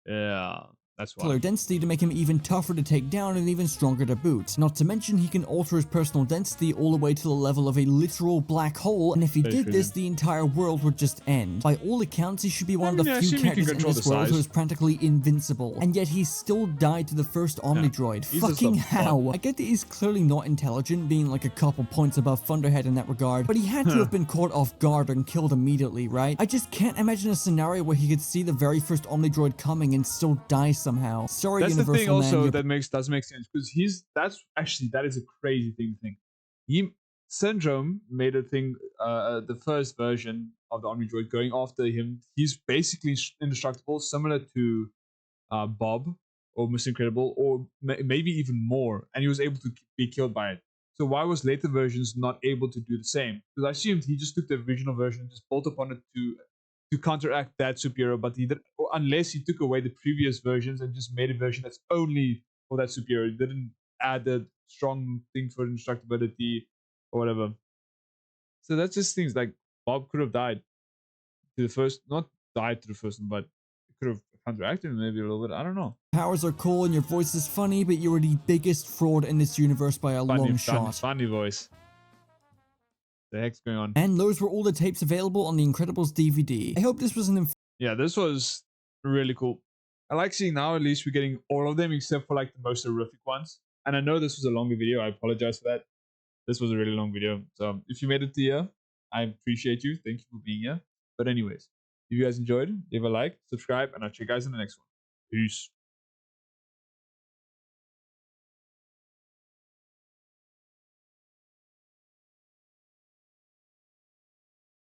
yeah. That's why. Density to make him even tougher to take down and even stronger to boot. Not to mention he can alter his personal density all the way to the level of a literal black hole, and if he did this, the entire world would just end. By all accounts, he should be one of the few characters in this world who is practically invincible, and yet he still died to the first Omnidroid. Fucking how? I get that he's clearly not intelligent, being like a couple points above Thunderhead in that regard, but he had to have been caught off guard and killed immediately, right? I just can't imagine a scenario where he could see the very first Omnidroid coming and still die somehow. Sorry, that's Universal the thing also Man, that does make sense, because that is a crazy thing to think. Syndrome made a thing, the first version of the Omnidroid going after him. He's basically indestructible, similar to Bob or Mr. Incredible, or maybe even more, and he was able to be killed by it. So why was later versions not able to do the same? Because I assumed he just took the original version and just bolted upon it to counteract that superhero, but he did, unless he took away the previous versions and just made a version that's only for that superhero. He didn't add the strong thing for indestructibility or whatever. So that's just things like Bob could have died to the first, not died to the first one, but could have counteracting maybe a little bit. I don't know. Powers are cool and your voice is funny, but you are the biggest fraud in this universe by a long shot. Funny voice. The heck's going on? And those were all the tapes available on the Incredibles DVD. I hope this was an yeah, this was really cool. I like seeing now at least we're getting all of them except for like the most horrific ones. And I know this was a longer video. I apologize for that. This was a really long video. So if you made it to here, I appreciate you. Thank you for being here. But anyways, if you guys enjoyed, leave a like, subscribe, and I'll see you guys in the next one. Peace.